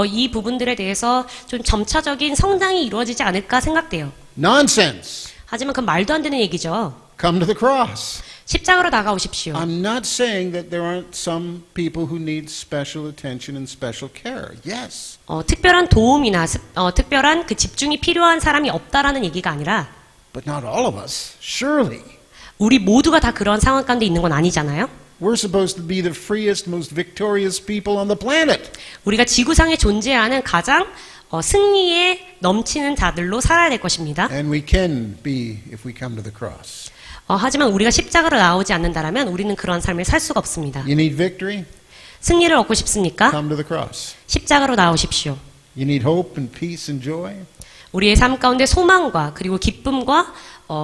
이 부분들에 대해서 좀 점차적인 성장이 이루어지지 않을까 생각돼요. Nonsense. 하지만 그건 말도 안 되는 얘기죠. Come to the cross. 십자가로 다가오십시오. I'm not saying that there aren't some people who need special attention and special care. Yes. 특별한 도움이나 특별한 그 집중이 필요한 사람이 없다라는 얘기가 아니라 But not all of us. Surely. 우리 모두가 다 그런 상황 가운데 있는 건 아니잖아요. We're supposed to be the freest, most victorious people on the planet. 우리가 지구상에 존재하는 가장 승리에 넘치는 자들로 살아야 될 것입니다. And we can be if we come to the cross. 하지만 우리가 십자가로 나오지 않는다라면 우리는 그런 삶을 살 수가 없습니다. You need victory? 승리를 얻고 싶습니까? Come to the cross. 십자가로 나오십시오. You need hope and peace and joy? 우리의 삶 가운데 소망과 그리고 기쁨과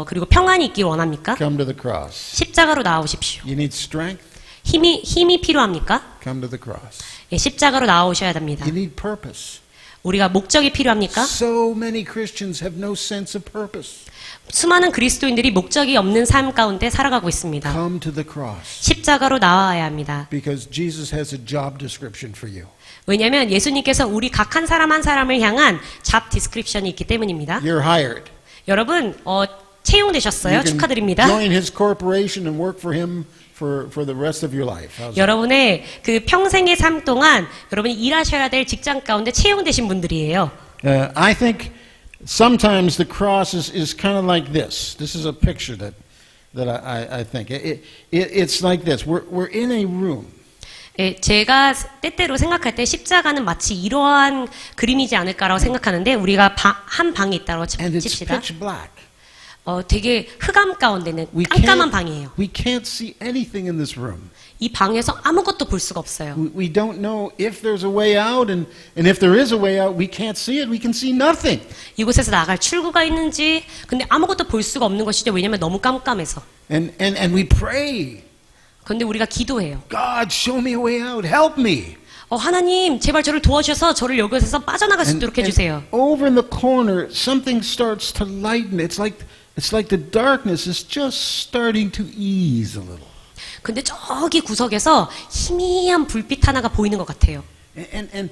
그리고 평안이 있길 원합니까? Come to the cross. 십자가로 나오십시오. You need strength? 힘이 필요합니까? Come to the cross. 예, 십자가로 나오셔야 됩니다. You need purpose. 우리가 목적이 필요합니까? So many Christians have no sense of purpose. 수많은 그리스도인들이 목적이 없는 삶 가운데 살아가고 있습니다. Come to the cross. 십자가로 나와야 합니다. Because Jesus has a job description for you. 왜냐하면 예수님께서 우리 각 한 사람 한 사람을 향한 잡 디스크립션이 있기 때문입니다. You're hired. 여러분 채용되셨어요. You can 축하드립니다. join his corporation and work for him for the rest of your life. How's that? 여러분의 그 평생의 삶 동안 여러분이 일하셔야 될 직장 가운데 채용되신 분들이에요. I think sometimes the cross is kind of like this. This is a picture that I think. It's like this. We're in a room. 예, 제가 때때로 생각할 때 십자가는 마치 이러한 그림이지 않을까라고 생각하는데 우리가 한 방이 있다고 And it's 칩시다. pitch black. 되게 흑암 가운데는 깜깜한 방이에요. We can't see anything in this room. 이 방에서 아무것도 볼 수가 없어요. We don't know if there's a way out, and if there is a way out, we can't see it. We can see nothing. 이곳에서 나갈 출구가 있는지 근데 아무것도 볼 수가 없는 것이죠. 왜냐하면 너무 깜깜해서. And we pray. 그런데 우리가 기도해요. God, show me a way out. Help me. 하나님 제발 저를 도와주셔서 저를 여기서 빠져나갈 수 있도록 해주세요. Over in the corner, something starts to lighten. It's like the darkness is just starting to ease a little. 근데 저기 구석에서 희미한 불빛 하나가 보이는 것 같아요. And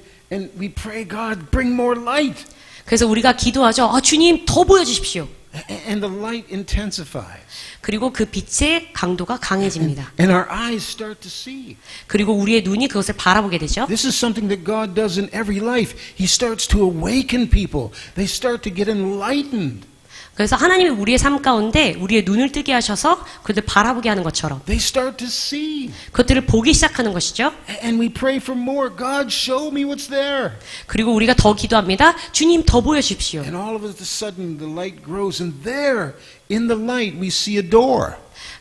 we pray, God, bring more light. 그래서 우리가 기도하죠. 주님 더 보여주십시오. And the light intensifies. 그리고 그 빛의 강도가 강해집니다. And our eyes start to see. 그리고 우리의 눈이 그것을 바라보게 되죠. This is something that God does in every life. He starts to awaken people. They start to get enlightened. 그래서 하나님이 우리의 삶 가운데 우리의 눈을 뜨게 하셔서 그들을 바라보게 하는 것처럼 They start to see. 그것들을 보기 시작하는 것이죠. And we pray for more. God, show me what's there. 그리고 우리가 더 기도합니다. 주님 더 보여주십시오. And all of a sudden the light grows and there in the light we see a door.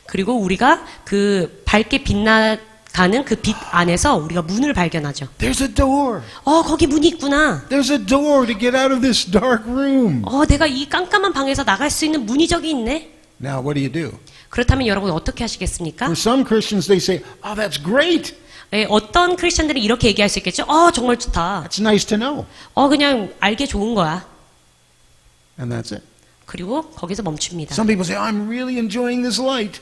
그리고 우리가 그 밝게 빛나가는 그 빛 안에서 우리가 문을 발견하죠. There's a door. 거기 문이 있구나. There's a door to get out of this dark room. 내가 이 깜깜한 방에서 나갈 수 있는 문이 저기 있네. Now what do you do? 그렇다면 여러분 어떻게 하시겠습니까? For some Christians they say, "Oh, that's great. 어떤 크리스천들이 이렇게 얘기할 수 있겠죠. 정말 좋다. That's nice to know." 그냥 알게 좋은 거야. And that's it. 그리고 거기서 멈춥니다. Some people say, "I'm really enjoying this light.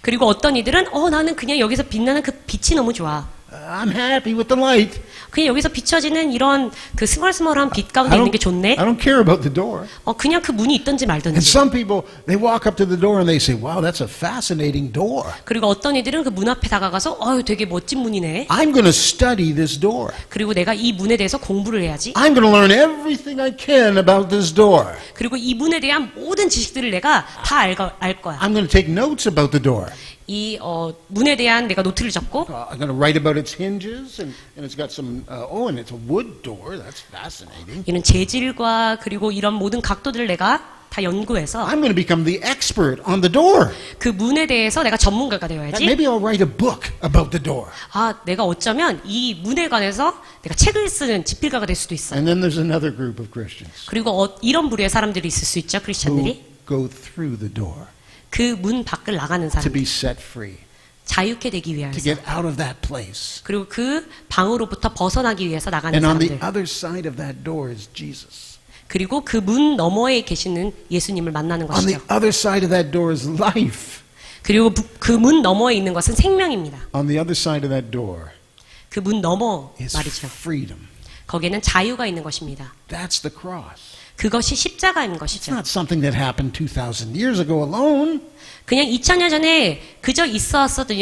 그리고 어떤 이들은 나는 그냥 여기서 빛나는 그 빛이 너무 좋아. I'm happy with the light. 그냥 여기서 비춰지는 이런 그 스멀스멀한 빛 가운데 있는 게 좋네. I don't care about the door." 그냥 그 문이 있든지 And 말든지. some people, they walk up to the door and they say, "Wow, that's a fascinating door. 그리고 어떤 이들은 그 문 앞에 다가가서 되게 멋진 문이네. I'm going to study this door. 그리고 내가 이 문에 대해서 공부를 해야지. I'm going to learn everything I can about this door. 그리고 이 문에 대한 모든 지식들을 내가 다 알 거야. I'm going to take notes about the door. 이 문에 대한 내가 노트를 적고 I'm going to write about its hinges, and it's got some, and it's a wood door. That's fascinating. 이런 재질과 그리고 이런 모든 각도들을 내가 다 연구해서 I'm going to become the expert on the door. 그 문에 대해서 내가 전문가가 And 되어야지. maybe I'll write a book about the door. 아, 내가 어쩌면 이 문에 관해서 내가 책을 쓰는 집필가가 될 수도 있어. And then there's another group of Christians 그리고 이런 부류의 사람들이 있을 수 있죠, who 크리스천들이. go through the door 그 문 밖을 나가는 to 사람, be set free, 자유케 되기 to 위해서. get out of that place. 그리고 그 방으로부터 벗어나기 위해서 나가는 And on the 사람들. other side of that door is Jesus. 그리고 그 문 너머에 계시는 예수님을 만나는 On the 것이죠. other side of that door is life. 그리고 그 문 너머에 있는 것은 생명입니다. On the other side of that door 그 문 너머 is 말이죠. freedom. 거기에는 자유가 있는 것입니다. That's the cross. 그것이 십자가인 It's 것이죠. not something that happened 2,000 years ago alone. 그냥 2000년 전에 그저 있었던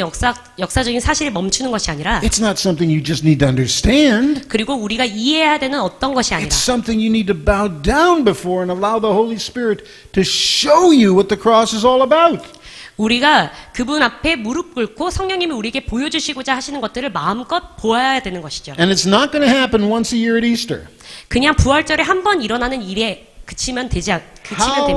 역사적인 사실을 멈추는 것이 아니라 It's not something you just need to understand. 그리고 우리가 이해해야 되는 어떤 것이 아니라 It's something you need to bow down before and allow the Holy Spirit to show you what the cross is all about. 우리가 그분 앞에 무릎 꿇고 성령님이 우리에게 보여주시고자 하시는 것들을 마음껏 보아야 되는 것이죠. And it's not going to happen once a year at Easter. 그냥 부활절에 한 번 일어나는 일에 그치면 되지 How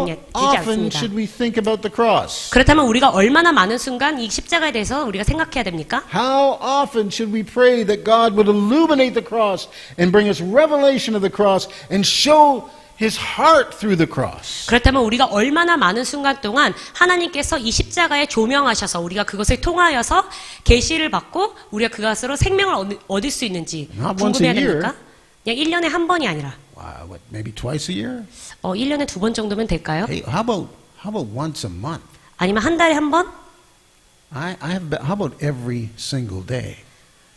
되지 often 않습니다. should we think about the cross? 그렇다면 우리가 얼마나 많은 순간 이 십자가에 대해서 우리가 생각해야 됩니까? How often should we pray that God would illuminate the cross and bring us revelation of the cross and show His heart through the cross? 그렇다면 우리가 얼마나 많은 순간 동안 하나님께서 이 십자가에 조명하셔서 우리가 그것을 통하여서 계시를 받고 우리가 그것으로 생명을 얻을 수 있는지 Not once a 궁금해야 year. 됩니까? 그냥 1년에 한 번이 아니라 Wow, what, maybe twice a year? 1년에 2번 정도면 될까요? Hey, how about once a month? 아니면 한 달에 한 번? How about every single day?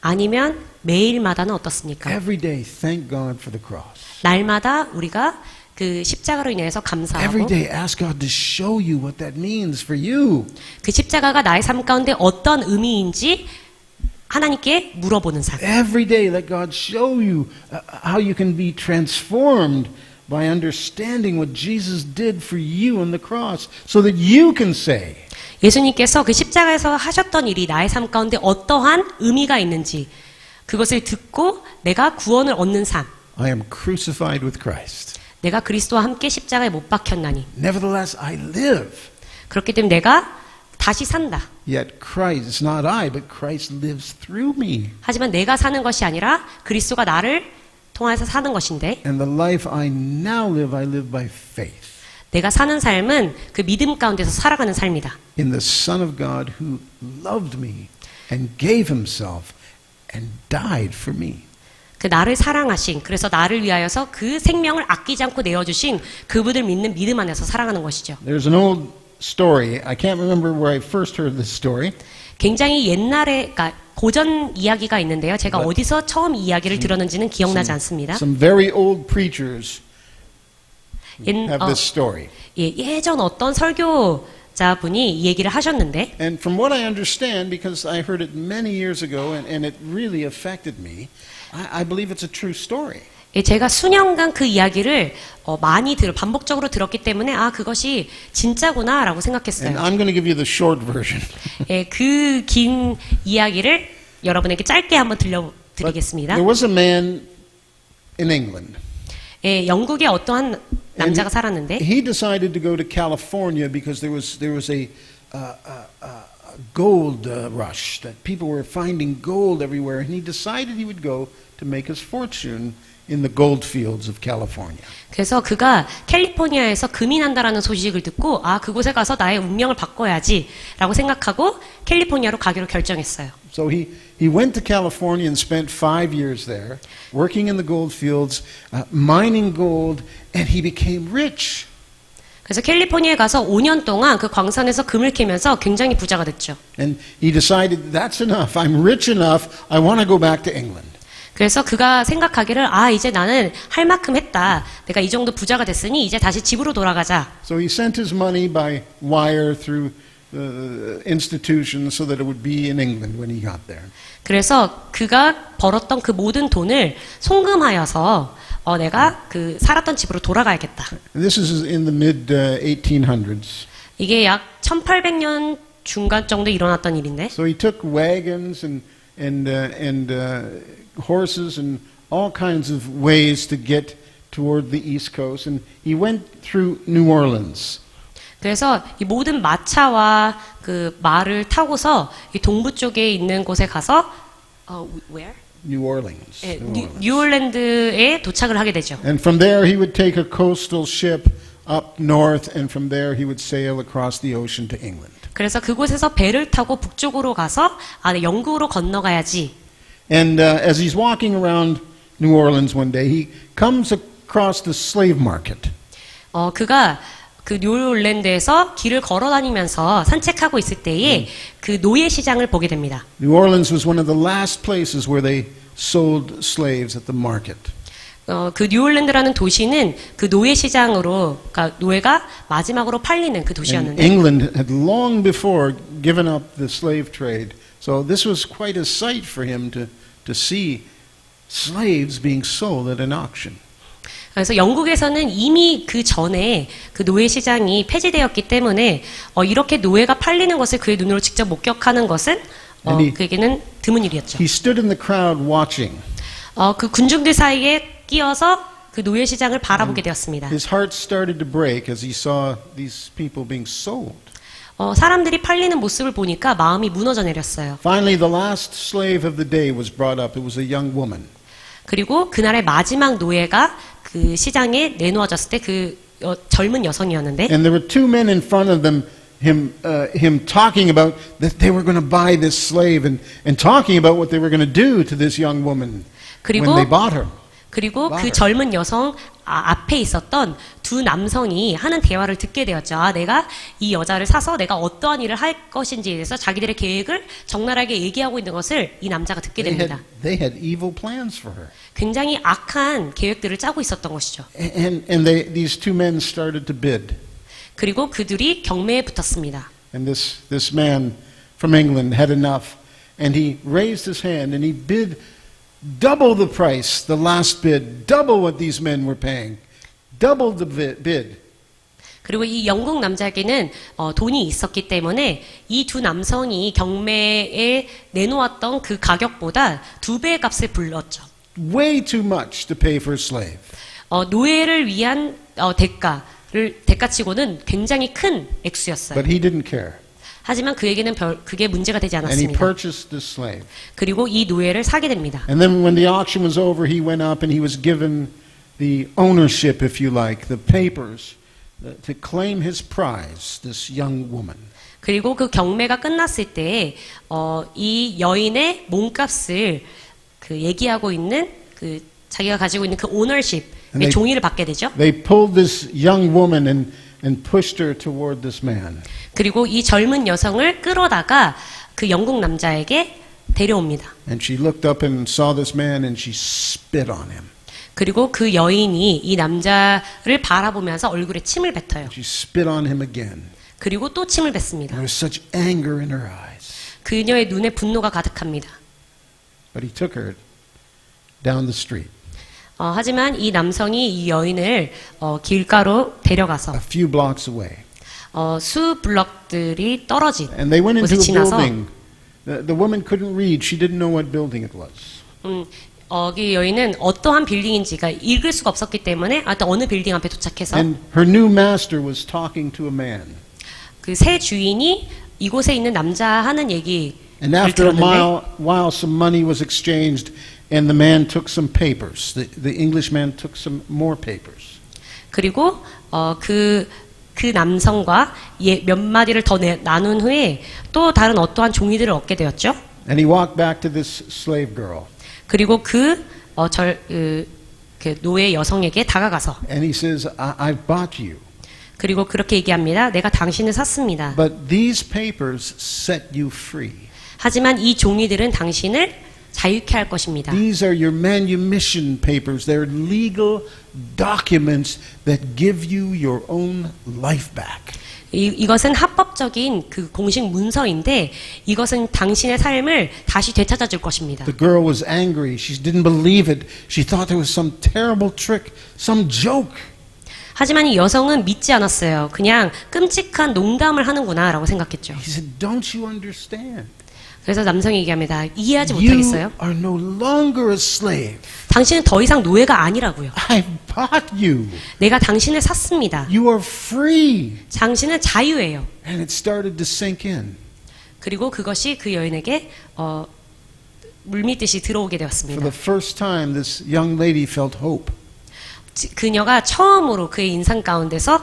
아니면 매일마다는 어떻습니까? Every day, thank God for the cross. 날마다 우리가 그 십자가로 인해서 Every 감사하고 day, ask God to show you what that means for you. 그 십자가가 나의 삶 가운데 어떤 의미인지 하나님께 물어보는 삶. Every day, let God show you how you can be transformed by understanding what Jesus did for you on the cross so that you can say, 예수님께서 그 십자가에서 하셨던 일이 나의 삶 가운데 어떠한 의미가 있는지 그것을 듣고 내가 구원을 얻는 삶. I am crucified with Christ. 내가 그리스도와 함께 십자가에 못 박혔나니. Nevertheless, I live. 그렇기 때문에 내가 다시 산다. Yet Christ, it's not I, but Christ lives through me. 하지만 내가 사는 것이 아니라 그리스도가 나를 통해서 사는 것인데 And the life I now live, I live by faith 내가 사는 삶은 그 믿음 가운데서 살아가는 삶이다. in the Son of God who loved me and gave himself and died for me. 그 나를 사랑하신 그래서 나를 위하여서 그 생명을 아끼지 않고 내어주신 그분을 믿는 믿음 안에서 살아가는 것이죠. There's an old story. I can't remember where I first heard this story. 굉장히 옛날에 그러니까 고전 이야기가 있는데요. 제가 But 어디서 처음 이야기를 들었는지는 기억나지 않습니다. Some very old preachers 옛- have 어, this story. 예전 어떤 설교자분이 이 얘기를 하셨는데 And from what I understand, because I heard it many years ago and it really affected me, I believe it's a true story. 제가 수년간 그 이야기를 많이 반복적으로 들었기 때문에 그것이 진짜구나라고 생각했어요. And I'm going to give you the short version. 그 긴 이야기를 여러분에게 짧게 한번 들려드리겠습니다. There was a man in England. 영국에 어떠한 남자가 And 살았는데 he decided to go to California because there was a gold rush that people were finding gold everywhere, and he decided he would go to make his fortune in the gold fields of California. 그래서 그가 캘리포니아에서 금이 난다라는 소식을 듣고 그곳에 가서 나의 운명을 바꿔야지라고 생각하고 캘리포니아로 가기로 결정했어요. So he went to California and spent 5 years there, working in the gold fields, mining gold, and he became rich. 그래서 캘리포니아에 가서 5년 동안 그 광산에서 금을 캐면서 굉장히 부자가 됐죠. And he decided, that's enough. I'm rich enough. I want to go back to England. 그래서 그가 생각하기를 이제 나는 할 만큼 했다. 내가 이 정도 부자가 됐으니 이제 다시 집으로 돌아가자. So he sent his money by wire through institutions so that it would be in England when he got there. 그래서 그가 벌었던 그 모든 돈을 송금하여서 내가 그 살았던 집으로 돌아가야겠다. And this is in the mid 1800s. 이게 약 1800년 중간 정도 일어났던 일인데 So he took wagons and horses and all kinds of ways to get toward the East Coast, and he went through New Orleans. 그래서 이 모든 마차와 그 말을 타고서 이 동부 쪽에 있는 곳에 가서 where? New Orleans. 예, New Orleans. 뉴올랜드에 도착을 하게 되죠. And from there he would take a coastal ship up north, and from there he would sail across the ocean to England. 그래서 그곳에서 배를 타고 북쪽으로 가서 영국으로 건너가야지. And as he's walking around New Orleans one day, he comes across the slave market. 그가 그 뉴올랜드에서 길을 걸어 다니면서 산책하고 있을 때에 그 노예 시장을 보게 됩니다. New Orleans was one of the last places where they sold slaves at the market. 그 뉴올랜드라는 도시는 그 노예 시장으로, 그러니까 노예가 마지막으로 팔리는 그 And 도시였는데, England had long before given up the slave trade, so this was quite a sight for him to see slaves being sold at an auction. 그래서 영국에서는 이미 그 전에 그 노예 시장이 폐지되었기 때문에 이렇게 노예가 팔리는 것을 그의 눈으로 직접 목격하는 것은 그에게는 드문 일이었죠. He stood in the crowd watching. 그 군중들 사이에 끼어서 그 노예 시장을 바라보게 되었습니다. His heart started to break as he saw these people being sold. 사람들이 팔리는 모습을 보니까 마음이 무너져 내렸어요. Finally, the last slave of the day was brought up. It was a young woman. 그리고 그날의 마지막 노예가 그 시장에 내놓아졌을 때 그 젊은 여성이었는데, And there were two men in front of them, him talking about that they were going to buy this slave and talking about what they were going to do to this young woman when they bought her. 그리고 그 젊은 여성 앞에 있었던 두 남성이 하는 대화를 듣게 되었죠. 내가 이 여자를 사서 내가 어떠한 일을 할 것인지에 대해서 자기들의 계획을 적나라하게 얘기하고 있는 것을 이 남자가 듣게 됩니다. They had evil plans for her. 굉장히 악한 계획들을 짜고 있었던 것이죠. And these two men started to bid. 그리고 그들이 경매에 붙었습니다. And this man from England had enough, and he raised his hand and he bid double the price, the last bid, double what these men were paying, double the bid. 그리고 이 영국 남자에게는 돈이 있었기 때문에 이 두 남성이 경매에 내놓았던 그 가격보다 2배의 값을 불렀죠. Way too much to pay for a slave. 노예를 위한 대가치고는 굉장히 큰 액수였어요. But he didn't care. 하지만 그에게는 그게 문제가 되지 And he 않았습니다. purchased this slave. 그리고 이 노예를 사게 됩니다. And then when the auction was over, he went up and he was given the ownership, if you like, the papers to claim his prize, this young woman. 그리고 그 경매가 끝났을 때 이 여인의 몸값을 그 얘기하고 있는 그 자기가 가지고 있는 그 오너십의 종이를 받게 되죠. They pulled this young woman and pushed her toward this man. 그리고 이 젊은 여성을 끌어다가 그 영국 남자에게 데려옵니다. And she looked up and saw this man and she spit on him. 그리고 그 여인이 이 남자를 바라보면서 얼굴에 침을 뱉어요. She spit on him again. 그리고 또 침을 뱉습니다. There was such anger in her eyes. 그녀의 눈에 분노가 가득합니다. But he took her down the street. 하지만 이 남성이 이 여인을 길가로 데려가서 A few blocks away. 수 블럭들이 떨어진 And they went into 곳에 a 지나서 building. The woman couldn't read. She didn't know what building it was. 이 여인은 어떠한 빌딩인지가 읽을 수가 없었기 때문에 어느 빌딩 앞에 도착해서 And her new master was talking to a man. 그 새 주인이 이곳에 있는 남자 하는 얘기를 And after a 들었는데 while some money was exchanged and the man took some papers. The Englishman took some more papers. 그리고 그 남성과 몇 마디를 더 나눈 후에 또 다른 어떠한 종이들을 얻게 되었죠. And he walked back to this slave girl. 그리고 그 노예 여성에게 다가가서 And he says, I've bought you. 그리고 그렇게 얘기합니다. 내가 당신을 샀습니다. But these papers set you free. 하지만 이 종이들은 당신을 자유케 할 것입니다. These are your manumission papers. They're legal documents that give you your own life back. 이것은 합법적인 그 공식 문서인데 이것은 당신의 삶을 다시 되찾아 줄 것입니다. The girl was angry. She didn't believe it. She thought there was some terrible trick, some joke. 하지만 이 여성은 믿지 않았어요. 그냥 끔찍한 농담을 하는구나라고 생각했죠. He said, "Don't you understand? 그래서 남성이 얘기합니다. 이해하지 You 못하겠어요? are no longer a slave. 당신은 더 이상 노예가 아니라고요. I bought you. 내가 당신을 샀습니다. You are free. 당신은 자유예요. And it started to sink in. 그리고 그것이 그 여인에게 물밀듯이 들어오게 For 되었습니다. the first time, this young lady felt hope. 그녀가 처음으로 그의 인상 가운데서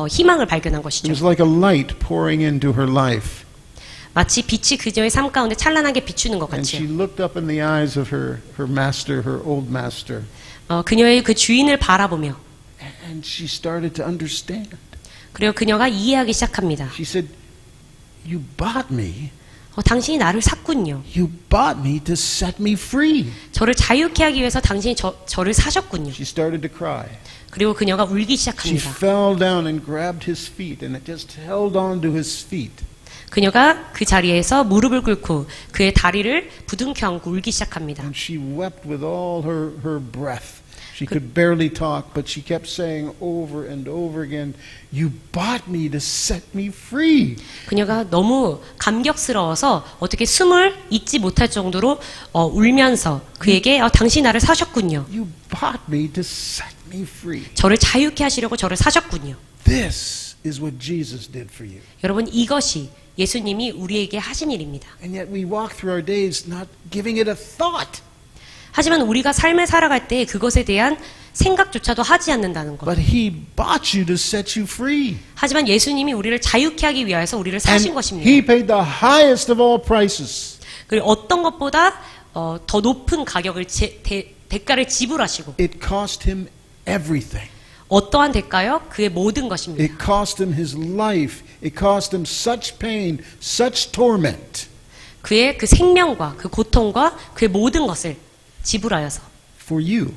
희망을 발견한 It 것이죠. was like a light pouring into her life. 마치 빛이 그녀의 삶 가운데 찬란하게 비추는 것 And she 같이요. looked up in the eyes of her master, her old master, 그녀의 그 주인을 바라보며 and she started to understand. 그리고 그녀가 이해하기 시작합니다. She said, You bought me. 당신이 나를 샀군요. You bought me to set me free. 저를 자유케 하기 위해서 당신이 저를 사셨군요. She started to cry. 그리고 그녀가 울기 She 시작합니다. fell down and grabbed his feet, and it just held on to his feet. 그녀가 그 자리에서 무릎을 꿇고 그의 다리를 부둥켜 안고 울기 시작합니다. And she wept with all her breath. She could barely talk, but she kept saying over and over again, You bought me to set me free. 그녀가 너무 감격스러워서 어떻게 숨을 잇지 못할 정도로 울면서 그에게 당신이 나를 사셨군요. You bought me to set me free. 저를 자유케 하시려고 저를 사셨군요. This is what Jesus did for you. 여러분 이것이 예수님이 우리에게 하신 일입니다. And yet we walk through our days not giving it a thought. 하지만 우리가 삶을 살아갈 때 그것에 대한 생각조차도 하지 않는다는 것. But he bought you to set you free. 하지만 예수님이 우리를 자유케 하기 위하여서 우리를 사신 And 것입니다. he paid the highest of all prices. 그리고 어떤 것보다 더 높은 가격을 대가를 지불하시고 It cost him everything. 어떠한 대가요? 그의 모든 것입니다. It cost him his life. It cost him such pain, such torment 그의 그 생명과 그 고통과 그의 모든 것을 지불하여서 for you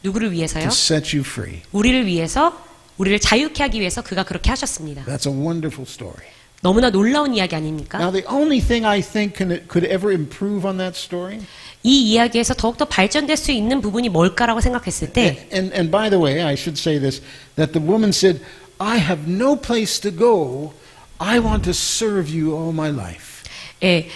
누구를 위해서요? to set you free. 우리를 위해서 우리를 자유케 하기 위해서 그가 그렇게 하셨습니다. That's a wonderful story. 너무나 놀라운 이야기 아닙니까? Now, the only thing I think could ever improve on that story, 이 이야기에서 더욱더 발전될 수 있는 부분이 뭘까라고 생각했을 때 and by the way, I should say this, that the woman said, I have no place to go. I want to serve you all my life. 예,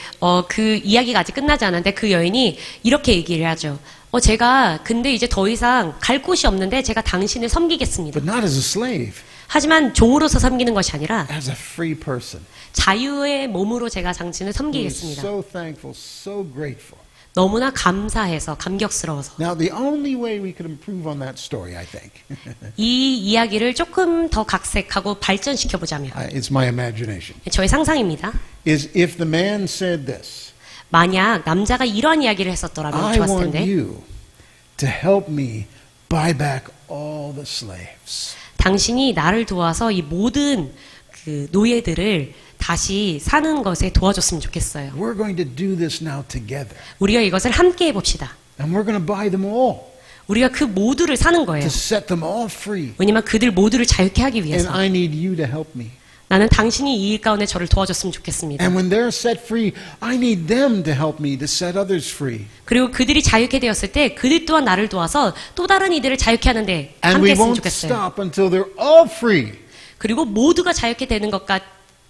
그 이야기가 아직 끝나지 않았는데 그 여인이 이렇게 얘기를 하죠. 제가 근데 이제 더 이상 갈 곳이 없는데 제가 당신을 섬기겠습니다. But not as a slave, 하지만 종으로서 섬기는 것이 아니라 as a free person. 자유의 몸으로 제가 당신을 He was 섬기겠습니다. so thankful, so grateful. 너무나 감사해서 감격스러워서 Now, the only way we could improve on that story, I think, 이 이야기를 조금 더 각색하고 발전시켜 보자면 it's my imagination, 저의 상상입니다. is if the man said this, 만약 남자가 이런 이야기를 했었더라면 I 좋았을 want 텐데 you to help me buy back all the slaves. 당신이 나를 도와서 이 모든 그 노예들을 다시 사는 것에 도와줬으면 좋겠어요. We're going to do this now together. 우리가 이것을 함께 해봅시다. And we're going to buy them all 우리가 그 모두를 사는 거예요. to set them all free. 왜냐면 그들 모두를 자유케 하기 And 위해서. I need you to help me. 나는 당신이 이 일 가운데 저를 도와줬으면 좋겠습니다. And when they're set free, I need them to help me to set others free. 그리고 그들이 자유케 되었을 때 그들 또한 나를 도와서 또 다른 이들을 자유케 하는데 And 함께 we 했으면 won't 좋겠어요. stop until they're all free. 그리고 모두가 자유케 되는 것과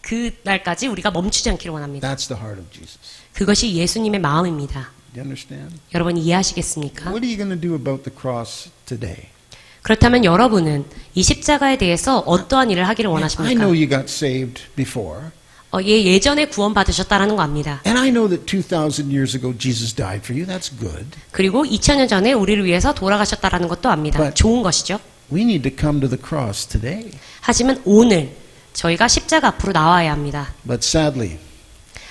그 날까지 우리가 멈추지 않기를 원합니다. That's the heart of Jesus. 그것이 예수님의 마음입니다. Do you understand? 여러분 이해하시겠습니까? What are you going to do about the cross today? 그렇다면 여러분은 이 십자가에 대해서 어떠한 일을 하기를 I 원하십니까? know you got saved before. 예전에 구원받으셨다라는 거 압니다. And I know that 2,000 years ago Jesus died for you. That's good. 그리고 2000년 전에 우리를 위해서 돌아가셨다라는 것도 압니다. But- 좋은 것이죠. We need to come to the cross today. 하지만 오늘 저희가 십자가 앞으로 나와야 합니다. But sadly,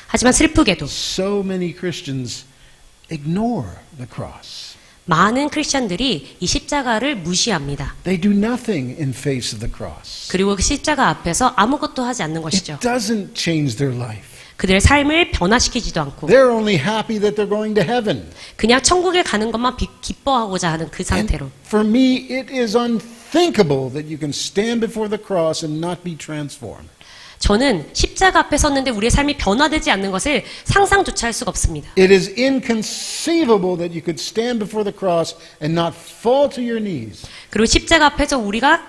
하지만 슬프게도 so many Christians ignore the cross. 많은 크리스천들이 이 십자가를 무시합니다. They do nothing in face of the cross. 그리고 그 십자가 앞에서 아무것도 하지 않는 It 것이죠. doesn't change their life. 그들의 삶을 변화시키지도 않고 They're only happy that they're going to heaven. 그냥 천국에 가는 것만 기뻐하고자 하는 그 상태로. And for me, it is unthinkable that you can stand before the cross and not be transformed. 저는 십자가 앞에 섰는데 우리의 삶이 변화되지 않는 것을 상상조차 할 수가 없습니다. It is inconceivable that you could stand before the cross and not fall to your knees. 그리고 십자가 앞에서 우리가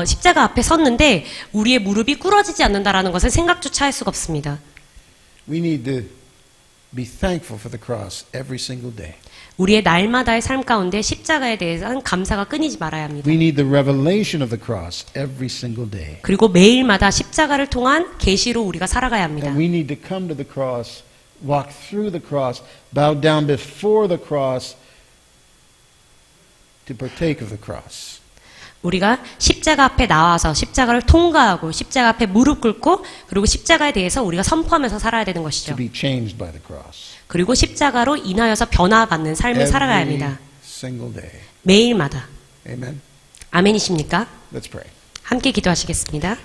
십자가 앞에 섰는데 우리의 무릎이 꿇어지지 않는다라는 것을 생각조차 할 수가 없습니다. We need to be thankful for the cross every single day. 우리의 날마다의 삶 가운데 십자가에 대해서는 감사가 끊이지 말아야 합니다. We need the revelation of the cross every single day. 그리고 매일마다 십자가를 통한 계시로 우리가 살아가야 합니다. And we need to come to the cross, walk through the cross, bow down before the cross to partake of the cross. 우리가 십자가 앞에 나와서 십자가를 통과하고 십자가 앞에 무릎 꿇고 그리고 십자가에 대해서 우리가 선포하면서 살아야 되는 To 것이죠. be changed by the cross. 그리고 십자가로 인하여서 변화받는 삶을 살아가야 Every 합니다. single day. 매일마다. Amen. 아멘이십니까? Let's pray. 함께 기도하시겠습니다.